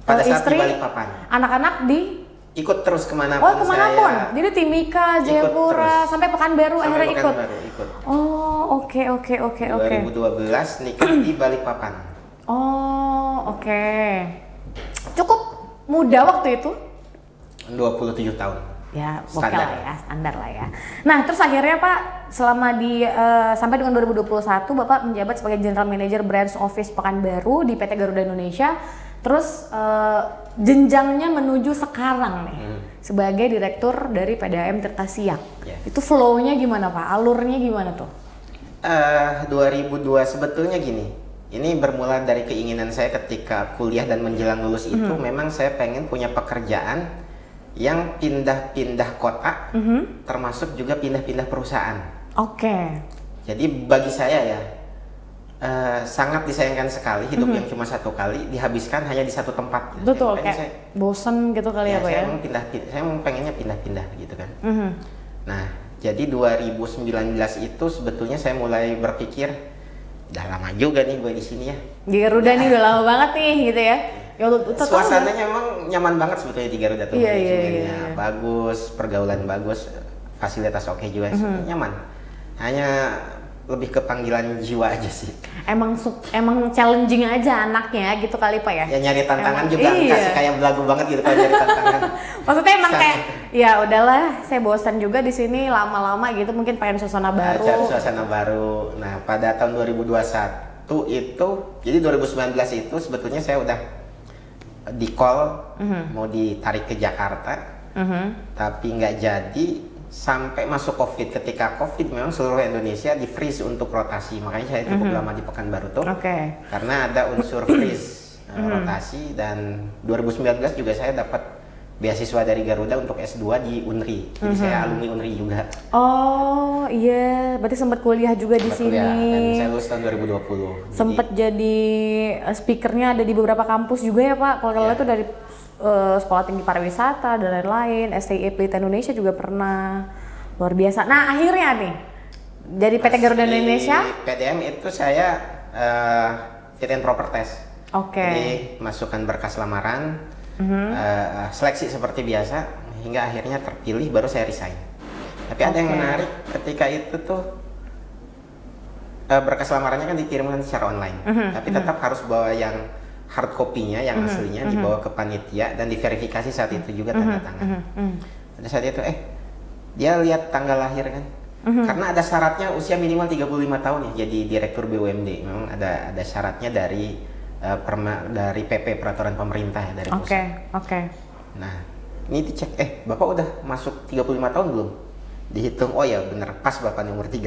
pada saat istri, di Balikpapan. Anak-anak di? Ikut terus kemanapun kemanapun. Jadi Timika, Jayapura, sampai Pekanbaru akhirnya ikut. Oke. 2012 nikah di Balikpapan. Cukup muda waktu itu? 27 tahun. Ya, standar lah ya. Nah, terus akhirnya Pak, selama sampai dengan 2021 Bapak menjabat sebagai General Manager Branch Office Pekanbaru di PT Garuda Indonesia. Terus jenjangnya menuju sekarang nih sebagai direktur dari PDAM Tirta Siak. Itu flow-nya gimana Pak? Alurnya gimana tuh? 2002 sebetulnya gini. Ini bermula dari keinginan saya ketika kuliah dan menjelang lulus itu memang saya pengen punya pekerjaan yang pindah-pindah kota, termasuk juga pindah-pindah perusahaan. Oke. Jadi bagi saya ya sangat disayangkan sekali hidup yang cuma satu kali dihabiskan hanya di satu tempat. Betul, kayak bosen gitu kali ya Pak ya? Saya mau pengennya pindah-pindah gitu kan. Nah, jadi 2019 itu sebetulnya saya mulai berpikir, udah lama juga nih gue di sini ya. Di Garuda nih udah lama banget nih gitu ya. Suasananya emang nyaman banget sebetulnya di Garuda tuh. Iya. Bagus, pergaulan bagus, fasilitas oke juga, nyaman. Hanya lebih ke panggilan jiwa aja sih. Emang challenging aja anaknya gitu kali Pak ya? Ya nyari tantangan juga, kasih kayak belagu banget gitu kalau nyari tantangan. Maksudnya emang kayak, ya udahlah saya bosan juga di sini lama-lama gitu, mungkin pengen suasana baru. Cari suasana baru. Nah pada tahun 2021 itu, jadi 2019 itu sebetulnya saya udah di call mau ditarik ke Jakarta, tapi nggak jadi. Sampai masuk COVID. Ketika COVID memang seluruh Indonesia di freeze untuk rotasi, makanya saya cukup lama di Pekanbaru tuh karena ada unsur freeze rotasi. Dan 2019 juga saya dapat beasiswa dari Garuda untuk S2 di UNRI, jadi saya alumni UNRI juga. Oh iya, berarti sempat kuliah juga di sini. Dan saya lulus tahun 2020. Sempat jadi speakernya ada di beberapa kampus juga ya Pak. Kalau itu dari Sekolah Tinggi Pariwisata dan lain-lain, STI Pelita Indonesia juga pernah. Luar biasa. Nah akhirnya nih dari PT Garuda Indonesia PDM itu saya fit and proper test. Jadi masukkan berkas lamaran, seleksi seperti biasa, hingga akhirnya terpilih, baru saya resign. Tapi ada yang menarik, ketika itu tuh berkas lamarannya kan dikirimkan secara online, tapi tetap harus bawa yang hard copy-nya, yang aslinya dibawa ke panitia dan diverifikasi saat itu juga tanda tangan. Pada saat itu dia lihat tanggal lahir kan, karena ada syaratnya usia minimal 35 tahun ya jadi direktur BUMD. Memang ada syaratnya dari dari PP peraturan pemerintah ya, dari pusat. Nah ini dicek, bapak udah masuk 35 tahun belum? Dihitung, oh ya bener, pas bapak umur 35.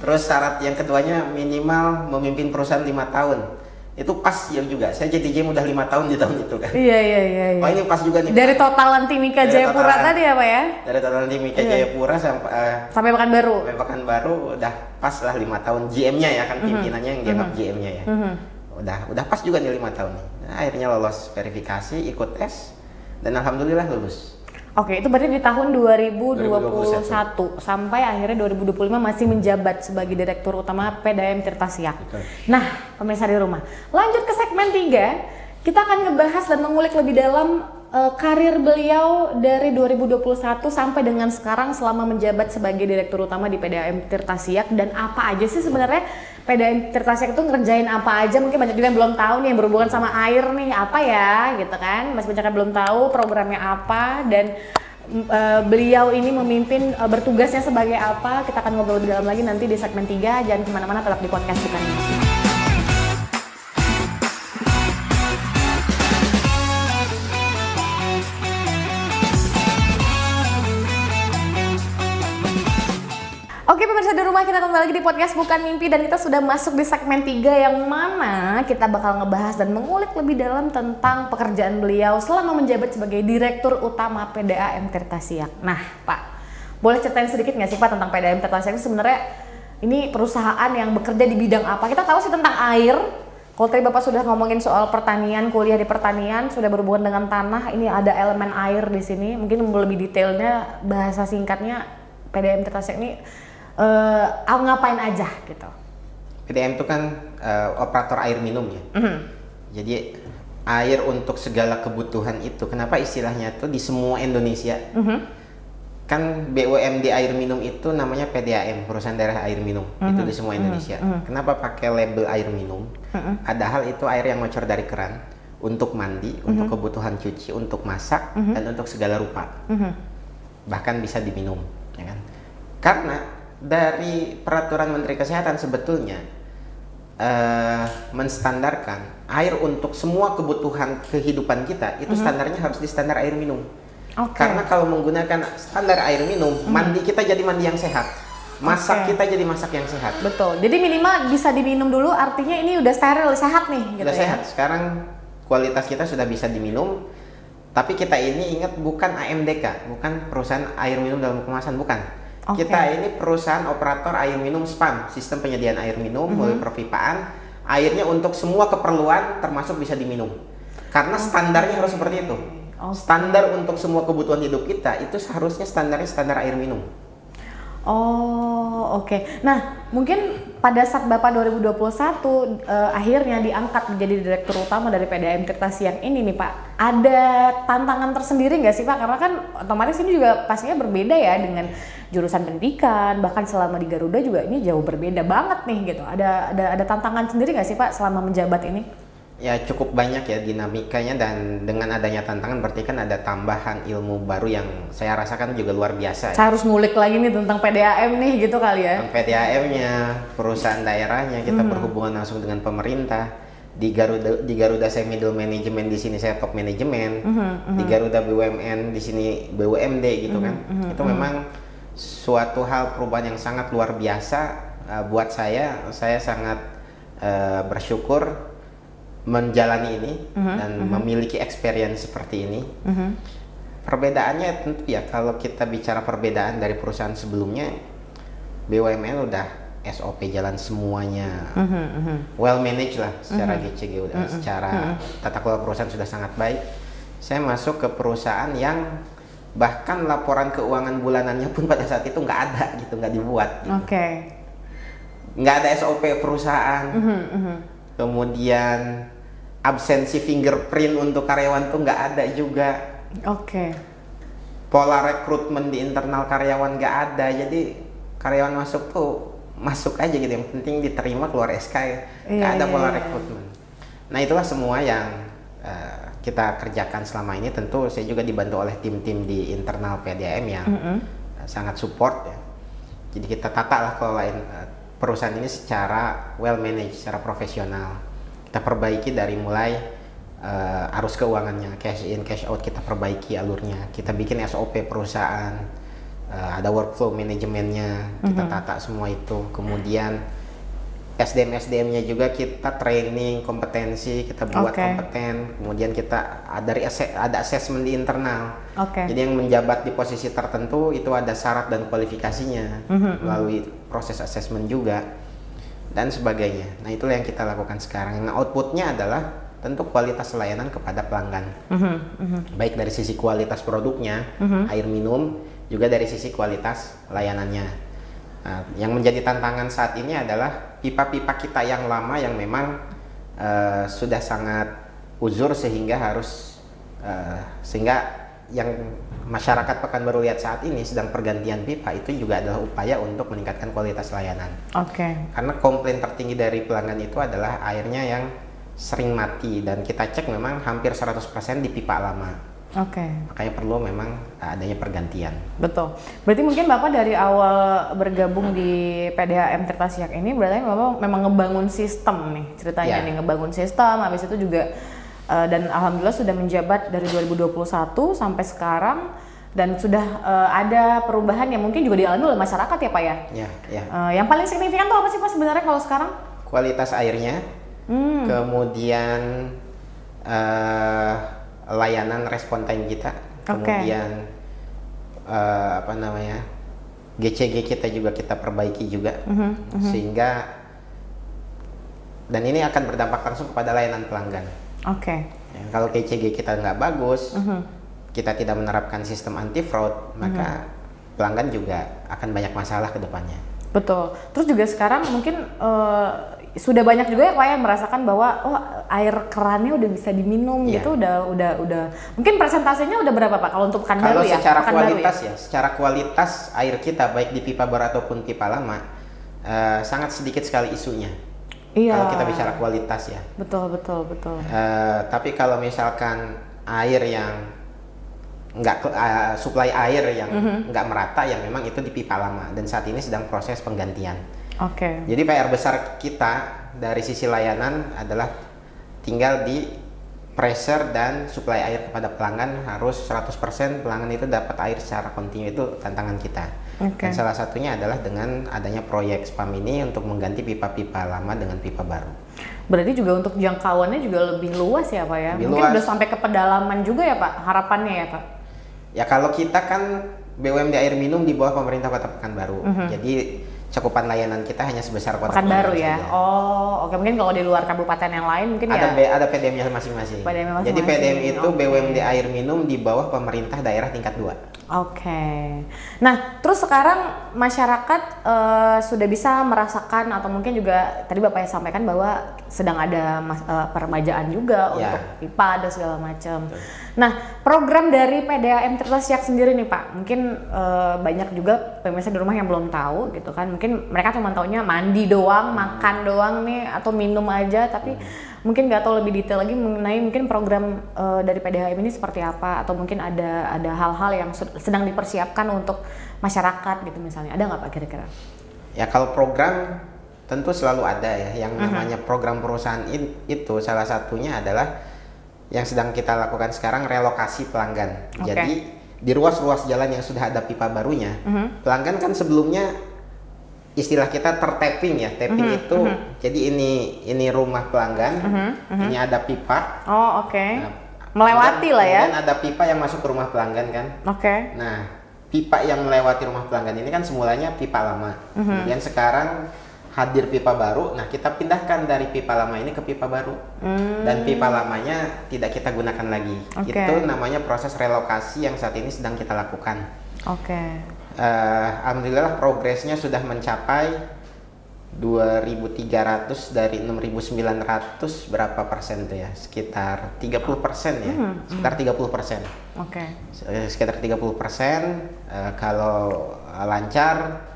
Terus syarat yang keduanya minimal memimpin perusahaan 5 tahun. Itu pas ya juga, saya jadi JM udah 5 tahun di tahun itu kan. Iya. Oh ini pas juga nih. Dari totalan Timika Jayapura tadi ya Pak ya? Dari totalan Timika Jayapura sampai Pekanbaru. Sampai Pekanbaru udah pas lah 5 tahun GM-nya ya kan, pimpinannya yang dianggap GM-nya ya. Udah pas juga nih 5 tahun nih. Nah, akhirnya lolos verifikasi, ikut tes, dan alhamdulillah lulus. Itu berarti di tahun 2021 sampai akhirnya 2025 masih menjabat sebagai Direktur Utama PDAM Tirta Siak. Nah, pemirsa di rumah, lanjut ke segmen 3. Kita akan ngebahas dan mengulik lebih dalam karir beliau dari 2021 sampai dengan sekarang selama menjabat sebagai Direktur Utama di PDAM Tirta Siak, dan apa aja sih sebenarnya PDAM Tirta Siak itu ngerjain apa aja. Mungkin banyak juga yang belum tahu nih, yang berhubungan sama air nih apa ya gitu kan, masih banyak yang belum tahu programnya apa, dan beliau ini memimpin bertugasnya sebagai apa. Kita akan ngobrol lebih dalam lagi nanti di segmen 3. Jangan kemana-mana, tetap di podcast Bukan Mimpi. Oke pemirsa di rumah, kita kembali lagi di podcast Bukan Mimpi, dan kita sudah masuk di segmen 3 yang mana kita bakal ngebahas dan mengulik lebih dalam tentang pekerjaan beliau selama menjabat sebagai Direktur Utama PDAM Tirta Siak. Nah Pak, boleh ceritain sedikit nggak sih Pak tentang PDAM Tirta Siak itu sebenarnya ini perusahaan yang bekerja di bidang apa? Kita tahu sih tentang air. Kalau tadi Bapak sudah ngomongin soal pertanian, kuliah di pertanian, sudah berhubungan dengan tanah, ini ada elemen air di sini. Mungkin lebih detailnya, bahasa singkatnya PDAM Tirta Siak ini ngapain aja gitu? PDAM itu kan operator air minum ya. Jadi air untuk segala kebutuhan itu. Kenapa istilahnya itu di semua Indonesia? Kan BUMD air minum itu namanya PDAM, perusahaan daerah air minum. Itu di semua Indonesia. Kenapa pakai label air minum? Padahal itu air yang bocor dari keran untuk mandi, untuk kebutuhan cuci, untuk masak, dan untuk segala rupa. Bahkan bisa diminum, ya kan? Karena dari peraturan Menteri Kesehatan sebetulnya menstandarkan air untuk semua kebutuhan kehidupan kita itu standarnya harus di standar air minum. Karena kalau menggunakan standar air minum, mandi kita jadi mandi yang sehat, masak kita jadi masak yang sehat. Betul. Jadi minimal bisa diminum dulu, artinya ini udah steril, sehat nih. Gitu udah sehat. Sekarang kualitas kita sudah bisa diminum. Tapi kita ini ingat bukan AMDK, bukan perusahaan air minum dalam kemasan, bukan. Kita ini perusahaan operator air minum SPAM, sistem penyediaan air minum melalui perpipaan. Airnya untuk semua keperluan termasuk bisa diminum. Karena standarnya harus seperti itu. Standar untuk semua kebutuhan hidup kita itu seharusnya standarnya standar air minum. Nah, mungkin pada saat Bapak 2021 akhirnya diangkat menjadi Direktur Utama dari PDAM Tirta Siang ini nih Pak, ada tantangan tersendiri nggak sih Pak? Karena kan otomatis ini juga pastinya berbeda ya dengan jurusan pendidikan, bahkan selama di Garuda juga ini jauh berbeda banget nih gitu. Ada tantangan sendiri nggak sih Pak selama menjabat ini? Ya cukup banyak ya dinamikanya, dan dengan adanya tantangan berarti kan ada tambahan ilmu baru yang saya rasakan juga luar biasa. Saya harus ngulik lagi nih tentang PDAM nih gitu kali ya. Tentang PDAM-nya, perusahaan daerahnya, kita berhubungan langsung dengan pemerintah. Di Garuda saya middle management, di sini saya top management. Di Garuda BUMN, di sini BUMD gitu kan. Itu memang suatu hal perubahan yang sangat luar biasa buat saya. Saya sangat bersyukur menjalani ini dan memiliki experience seperti ini. Perbedaannya tentu ya, kalau kita bicara perbedaan dari perusahaan sebelumnya, BUMN udah SOP jalan semuanya, well managed lah secara GCG, udah secara tata kelola perusahaan sudah sangat baik. Saya masuk ke perusahaan yang bahkan laporan keuangan bulanannya pun pada saat itu nggak ada gitu, nggak dibuat. Gitu. Nggak ada SOP perusahaan. Kemudian absensi fingerprint untuk karyawan tuh nggak ada juga. Pola rekrutmen di internal karyawan nggak ada, jadi karyawan masuk tuh masuk aja gitu, yang penting diterima keluar SK ya. Nggak ada pola rekrutmen. Nah itulah semua yang kita kerjakan selama ini. Tentu saya juga dibantu oleh tim-tim di internal PDAM yang sangat support ya. Jadi kita tata lah kelolain perusahaan ini secara well managed, secara profesional. Kita perbaiki dari mulai arus keuangannya, cash in, cash out, kita perbaiki alurnya. Kita bikin SOP perusahaan, ada workflow manajemennya, kita tata semua itu. Kemudian SDM-nya juga kita training kompetensi, kita buat kompeten. Kemudian kita ada assessment di internal. Jadi yang menjabat di posisi tertentu itu ada syarat dan kualifikasinya melalui proses assessment juga dan sebagainya. Nah itulah yang kita lakukan sekarang. Nah outputnya adalah tentu kualitas layanan kepada pelanggan, baik dari sisi kualitas produknya, air minum, juga dari sisi kualitas layanannya. Nah, yang menjadi tantangan saat ini adalah pipa-pipa kita yang lama yang memang sudah sangat uzur sehingga yang masyarakat Pekanbaru lihat saat ini sedang pergantian pipa, itu juga adalah upaya untuk meningkatkan kualitas layanan. Karena komplain tertinggi dari pelanggan itu adalah airnya yang sering mati, dan kita cek memang hampir 100% di pipa lama. Makanya perlu memang adanya pergantian. Betul. Berarti mungkin Bapak dari awal bergabung di PDAM Tirta Siang ini berarti Bapak memang ngebangun sistem nih ceritanya nih, ngebangun sistem, habis itu juga dan alhamdulillah sudah menjabat dari 2021 sampai sekarang, dan sudah ada perubahan yang mungkin juga dialami oleh masyarakat ya Pak ya? Yang paling signifikan tuh apa sih Pak sebenarnya kalau sekarang? Kualitas airnya, kemudian layanan respon time kita, kemudian GCG kita juga kita perbaiki juga, sehingga dan ini akan berdampak langsung kepada layanan pelanggan. Kalau GCG kita nggak bagus, kita tidak menerapkan sistem anti fraud, maka pelanggan juga akan banyak masalah ke depannya. Betul. Terus juga sekarang mungkin sudah banyak juga ya Pak yang merasakan bahwa air kerannya udah bisa diminum gitu, udah mungkin persentasenya udah berapa Pak kalau untuk Pekanbaru ya? Secara kualitas secara kualitas air kita baik di pipa baru ataupun pipa lama sangat sedikit sekali isunya. Kalau kita bicara kualitas ya. Betul. Tapi kalau misalkan air yang suplai air yang nggak merata, yang memang itu di pipa lama, dan saat ini sedang proses penggantian. Jadi PR besar kita dari sisi layanan adalah tinggal di pressure dan supply air kepada pelanggan, harus 100% pelanggan itu dapat air secara kontinu, itu tantangan kita. Dan salah satunya adalah dengan adanya proyek spam ini untuk mengganti pipa-pipa lama dengan pipa baru. Berarti juga untuk jangkauannya juga lebih luas ya Pak ya? Mungkin udah sampai ke pedalaman juga ya Pak, harapannya ya Pak? Ya kalau kita kan BUMD air minum di bawah pemerintah Kota Pekanbaru, jadi cakupan layanan kita hanya sebesar Kota Pekanbaru ya. Saja. Oh, oke. Mungkin kalau di luar kabupaten yang lain mungkin ada PDM-nya masing-masing. Jadi PDM itu BUMD air minum di bawah pemerintah daerah tingkat 2. Nah, terus sekarang masyarakat sudah bisa merasakan, atau mungkin juga tadi Bapak yang sampaikan bahwa sedang ada peremajaan juga untuk pipa dan segala macam. Nah, program dari PDAM Tirta Siak sendiri nih Pak, mungkin banyak juga pemirsa di rumah yang belum tahu gitu kan. Mungkin mereka cuma taunya mandi doang, makan doang nih, atau minum aja, tapi mungkin nggak tahu lebih detail lagi mengenai mungkin program dari PDAM ini seperti apa, atau mungkin ada hal-hal yang sedang dipersiapkan untuk masyarakat gitu misalnya. Ada nggak Pak kira-kira? Ya kalau program tentu selalu ada ya, yang namanya program perusahaan itu salah satunya adalah yang sedang kita lakukan sekarang, relokasi pelanggan. Jadi di ruas-ruas jalan yang sudah ada pipa barunya, pelanggan kan sebelumnya istilah kita tertapping ya, tapping itu jadi ini rumah pelanggan, ini ada pipa. Nah, melewati lah ya. Kemudian ada pipa yang masuk ke rumah pelanggan kan. Nah, pipa yang melewati rumah pelanggan ini kan semulanya pipa lama. Kemudian sekarang hadir pipa baru, nah kita pindahkan dari pipa lama ini ke pipa baru. Dan pipa lamanya tidak kita gunakan lagi. Itu namanya proses relokasi yang saat ini sedang kita lakukan. Alhamdulillah progresnya sudah mencapai 2.300 dari 6.900 berapa persen tuh ya? Sekitar 30% ya, sekitar 30%. Sekitar 30%. Kalau lancar,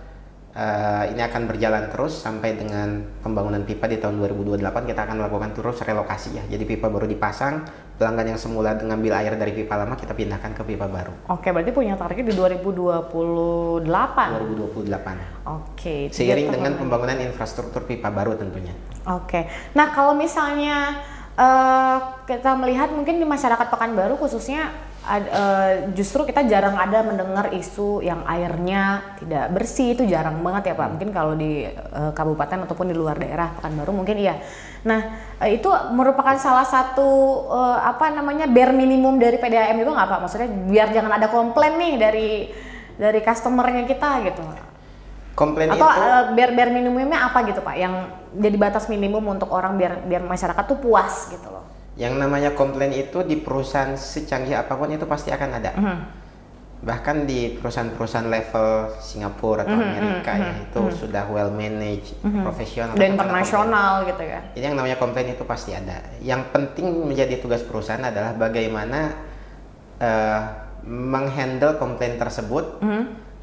ini akan berjalan terus sampai dengan pembangunan pipa di tahun 2028. Kita akan melakukan terus relokasi ya. Jadi pipa baru dipasang, pelanggan yang semula mengambil air dari pipa lama kita pindahkan ke pipa baru. Berarti punya target di 2028. 2028. Seiring dengan pembangunan infrastruktur pipa baru tentunya. Nah kalau misalnya kita melihat mungkin di masyarakat Pekanbaru khususnya, justru kita jarang ada mendengar isu yang airnya tidak bersih, itu jarang banget ya Pak. Mungkin kalau di kabupaten ataupun di luar daerah Pekanbaru mungkin iya. Nah itu merupakan salah satu bare minimum dari PDAM juga nggak Pak? Maksudnya biar jangan ada komplain nih dari customernya kita gitu. Komplain atau itu bare minimumnya apa gitu Pak? Yang jadi batas minimum untuk orang biar masyarakat tuh puas gitu loh. Yang namanya komplain itu di perusahaan secanggih apapun itu pasti akan ada. Bahkan di perusahaan-perusahaan level Singapura atau Amerika ya, itu sudah well managed, profesional dan internasional gitu ya. Jadi yang namanya komplain itu pasti ada. Yang penting menjadi tugas perusahaan adalah bagaimana menghandle komplain tersebut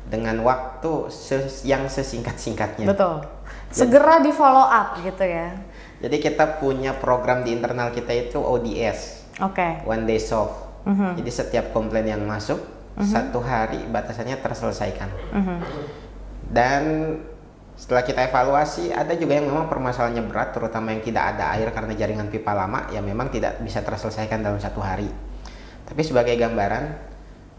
dengan waktu yang sesingkat-singkatnya. Betul. Segera di follow up gitu ya. Jadi kita punya program di internal kita itu ODS, One Day Solve. Jadi setiap komplain yang masuk, 1 hari batasannya terselesaikan. Dan setelah kita evaluasi, ada juga yang memang permasalahannya berat, terutama yang tidak ada air karena jaringan pipa lama, yang memang tidak bisa terselesaikan dalam 1 hari. Tapi sebagai gambaran,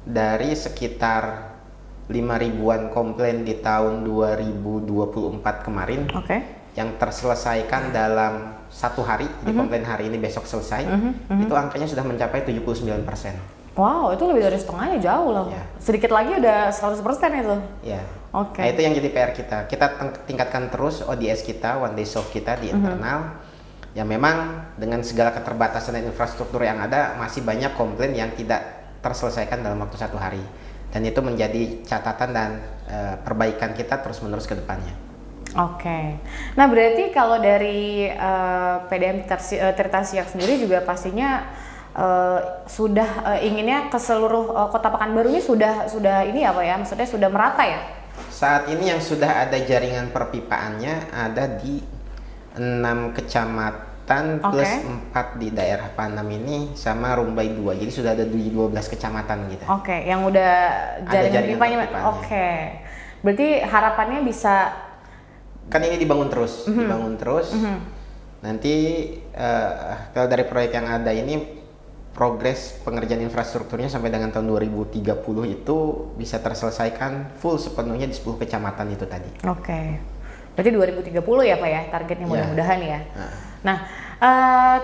dari sekitar 5.000-an komplain di tahun 2024 kemarin, yang terselesaikan dalam 1 hari, di komplain hari ini besok selesai, itu angkanya sudah mencapai 79%. Wow, itu lebih dari setengahnya, jauh loh. Sedikit lagi udah 100% itu. Nah itu yang jadi PR kita. Kita tingkatkan terus ODS kita, One Day Solve kita di internal. Ya memang dengan segala keterbatasan dan infrastruktur yang ada, masih banyak komplain yang tidak terselesaikan dalam waktu 1 hari. Dan itu menjadi catatan dan perbaikan kita terus-menerus ke depannya. Nah berarti kalau dari PDAM Tirta Siak sendiri juga pastinya sudah inginnya ke seluruh Kota Pekanbaru ini sudah ini apa ya, maksudnya sudah merata ya? Saat ini yang sudah ada jaringan perpipaannya ada di 6 kecamatan plus 4 di daerah Panam ini sama Rumbai 2, jadi sudah ada di 12 kecamatan gitu. Yang udah jaringan pipanya. Berarti harapannya bisa kan ini dibangun terus, Nanti kalau dari proyek yang ada ini, progres pengerjaan infrastrukturnya sampai dengan tahun 2030 itu bisa terselesaikan full sepenuhnya di 10 kecamatan itu tadi. Oke. Berarti 2030 ya Pak ya targetnya, mudah-mudahan ya. Nah,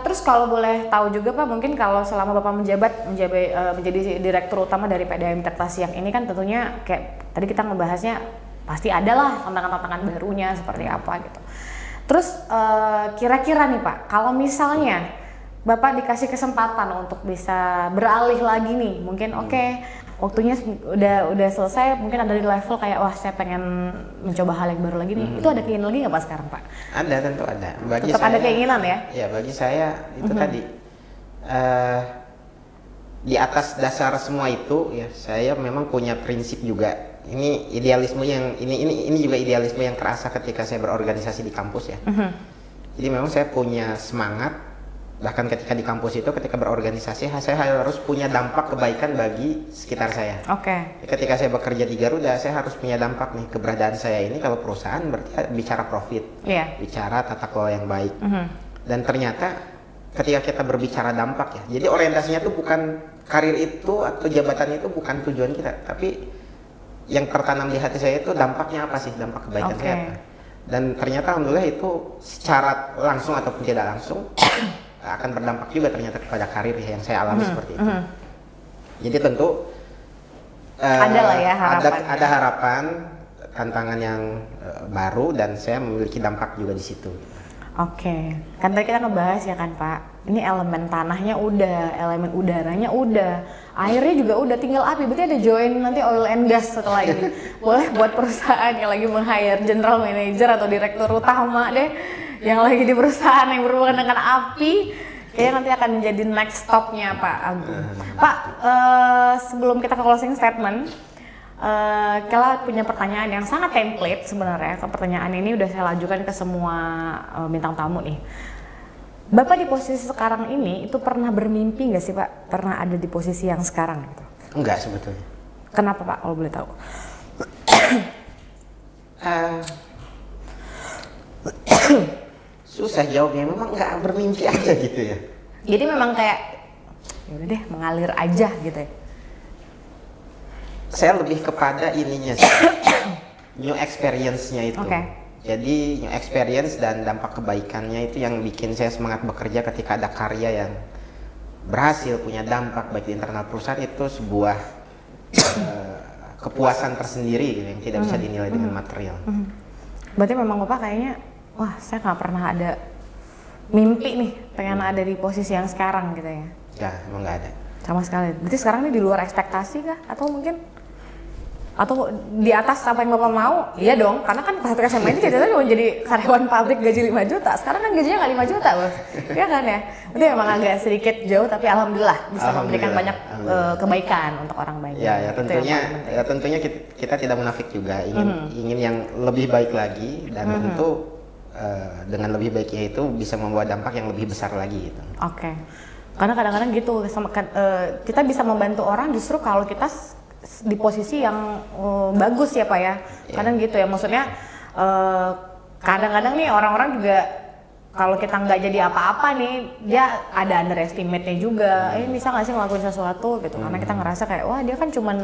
terus kalau boleh tahu juga Pak, mungkin kalau selama Bapak menjadi direktur utama dari PDAM Tirta Siang ini kan tentunya kayak tadi kita ngebahasnya pasti ada lah tantangan-tantangan barunya seperti apa gitu. Terus kira-kira nih Pak, kalau misalnya Bapak dikasih kesempatan untuk bisa beralih lagi nih, mungkin waktunya udah selesai, mungkin ada di level kayak wah saya pengen mencoba hal yang baru lagi nih. Itu ada keinginan lagi nggak Pak sekarang Pak? Ada, tentu ada. Tetap ada keinginan ya? Ya, bagi saya itu tadi di atas dasar semua itu ya, saya memang punya prinsip juga. Ini idealisme yang ini juga idealisme yang terasa ketika saya berorganisasi di kampus ya. Jadi memang saya punya semangat. Bahkan ketika di kampus itu, ketika berorganisasi, saya harus punya dampak kebaikan bagi sekitar saya. Ketika saya bekerja di Garuda, saya harus punya dampak nih, keberadaan saya ini kalau perusahaan berarti bicara profit, bicara tata kelola yang baik. Dan ternyata ketika kita berbicara dampak ya, jadi orientasinya tuh bukan karir itu atau jabatan itu bukan tujuan kita, tapi yang tertanam di hati saya itu dampaknya apa sih, dampak kebaikan saya apa. Dan ternyata alhamdulillah itu secara langsung ataupun tidak langsung akan berdampak juga ternyata kepada karir yang saya alami seperti itu. Jadi tentu ada harapan, tantangan yang baru, dan saya memiliki dampak juga di situ. Kan tadi kita ngebahas ya kan Pak, ini elemen tanahnya udah, elemen udaranya udah, airnya juga udah, tinggal api. Berarti ada join nanti oil and gas setelah ini. Boleh buat perusahaan yang lagi meng-hire general manager atau direktur utama deh, yang lagi di perusahaan yang berhubungan dengan api, kayaknya nanti akan menjadi next stopnya Pak Agung. Pak, sebelum kita ke closing statement, Kela punya pertanyaan yang sangat template sebenarnya. Pertanyaan ini udah saya ajukan ke semua bintang tamu nih. Bapak di posisi sekarang ini itu pernah bermimpi nggak sih Pak? Pernah ada di posisi yang sekarang gitu? Enggak sebetulnya. Kenapa Pak kalau boleh tahu? Susah jawabnya, memang nggak bermimpi aja gitu ya. Jadi memang kayak ya udah deh mengalir aja gitu ya. Saya lebih kepada ininya sih, new experience-nya itu. Jadi new experience dan dampak kebaikannya itu yang bikin saya semangat bekerja. Ketika ada karya yang berhasil punya dampak baik di internal perusahaan, itu sebuah kepuasan tersendiri gitu, yang tidak bisa dinilai dengan material. Berarti memang Bapak kayaknya wah, saya nggak pernah ada mimpi nih pengen ada di posisi yang sekarang gitu ya? Ya, emang nggak ada. Sama sekali. Berarti sekarang ini di luar ekspektasi kah? Atau mungkin atau di atas apa yang Bapak mau? Iya dong, karena kan pas SMA ini kita cuma jadi karyawan pabrik gaji 5 juta. Sekarang kan gajinya nggak 5 juta, Bos. Iya kan ya? Itu emang agak sedikit jauh, tapi alhamdulillah bisa memberikan banyak kebaikan untuk orang banyak. Ya tentunya kita tidak munafik juga, ingin yang lebih baik lagi, dan tentu dengan lebih baiknya itu bisa membawa dampak yang lebih besar lagi gitu. Karena kadang-kadang gitu kita bisa membantu orang justru kalau kita di posisi yang bagus ya Pak ya. Kadang gitu ya, maksudnya kadang-kadang nih orang-orang juga kalau kita nggak jadi apa-apa nih, dia ada underestimate-nya juga. Bisa nggak sih ngelakuin sesuatu gitu? Karena kita ngerasa kayak wah dia kan cuman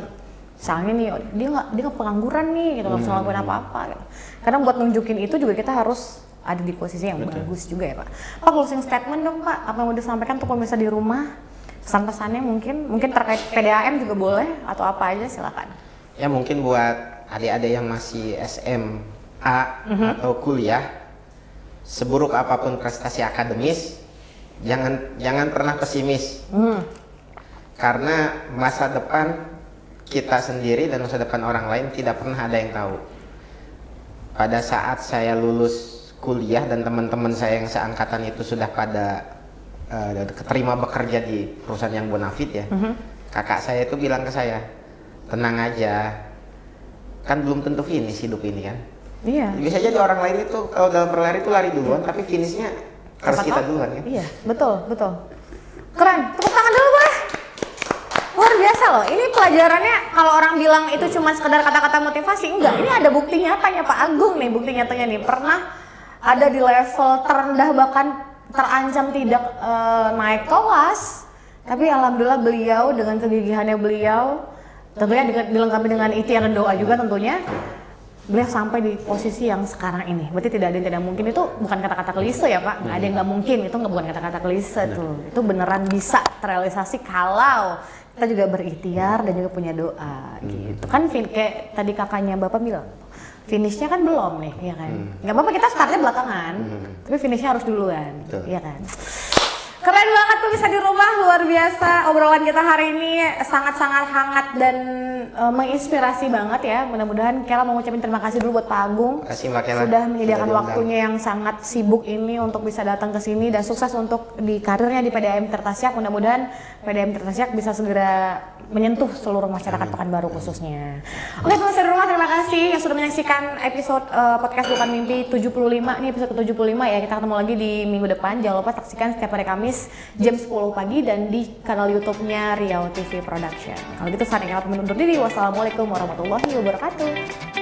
misalnya nih dia nggak pengangguran nih gitu, nggak bisa ngelakuin apa-apa gitu. Kadang buat nunjukin itu juga kita harus ada di posisi yang bagus juga ya Pak. Pak, closing statement dong Pak, apa yang mau disampaikan untuk pemirsa di rumah, pesan-pesannya mungkin terkait PDAM juga boleh atau apa aja, silakan. Ya mungkin buat adik-adik yang masih SMA atau kuliah, seburuk apapun prestasi akademis, jangan pernah pesimis. Karena masa depan kita sendiri dan masa depan orang lain tidak pernah ada yang tahu. Pada saat saya lulus kuliah dan teman-teman saya yang seangkatan itu sudah pada keterima bekerja di perusahaan yang bonafit ya, kakak saya itu bilang ke saya, tenang aja, kan belum tentu finish hidup ini kan. Iya. Bisa jadi orang lain itu kalau dalam berlari itu lari duluan, tapi finishnya harus kita duluan kan. Iya, betul. Keren, tepuk tangan dulu Pak. Luar biasa loh. Ini pelajarannya kalau orang bilang itu cuma sekedar kata-kata motivasi, enggak. Ini ada bukti nyatanya Pak Agung nih, bukti nyatanya nih. Pernah ada di level terendah bahkan terancam tidak naik kelas. Tapi alhamdulillah beliau dengan kegigihannya beliau, tentunya dilengkapi dengan ikhtiar dan doa juga tentunya, beliau sampai di posisi yang sekarang ini. Berarti tidak ada yang tidak mungkin, itu bukan kata-kata klise ya Pak, nggak ada yang nggak mungkin, itu bukan kata-kata klise tuh. Itu beneran bisa terrealisasi kalau kita juga berikhtiar dan juga punya doa gitu. Kan kayak tadi kakaknya Bapak bilang, finishnya kan belum nih, ya kan? Nggak apa-apa kita startnya belakangan, tapi finishnya harus duluan, ya kan? Keren banget tuh bisa di rumah, luar biasa. Obrolan kita hari ini sangat-sangat hangat dan menginspirasi banget ya. Mudah-mudahan Kela mau ngucapin terima kasih dulu buat Pak Agung. Kasih Mbak Kela. Sudah menyediakan waktunya yang sangat sibuk ini untuk bisa datang ke sini dan sukses untuk di karirnya di PDAM Tirtasyak. Mudah-mudahan PDAM Tirtasyak bisa segera menyentuh seluruh masyarakat Pekanbaru khususnya. Oke pemirsa di rumah, terima kasih yang sudah menyaksikan episode podcast Bukan Mimpi 75. Ini episode ke-75 ya. Kita ketemu lagi di minggu depan. Jangan lupa saksikan setiap hari Kamis jam 10 pagi dan di kanal YouTube-nya Riau TV Production. Kalau gitu saya Kela pamit undur diri. Wassalamualaikum warahmatullahi wabarakatuh.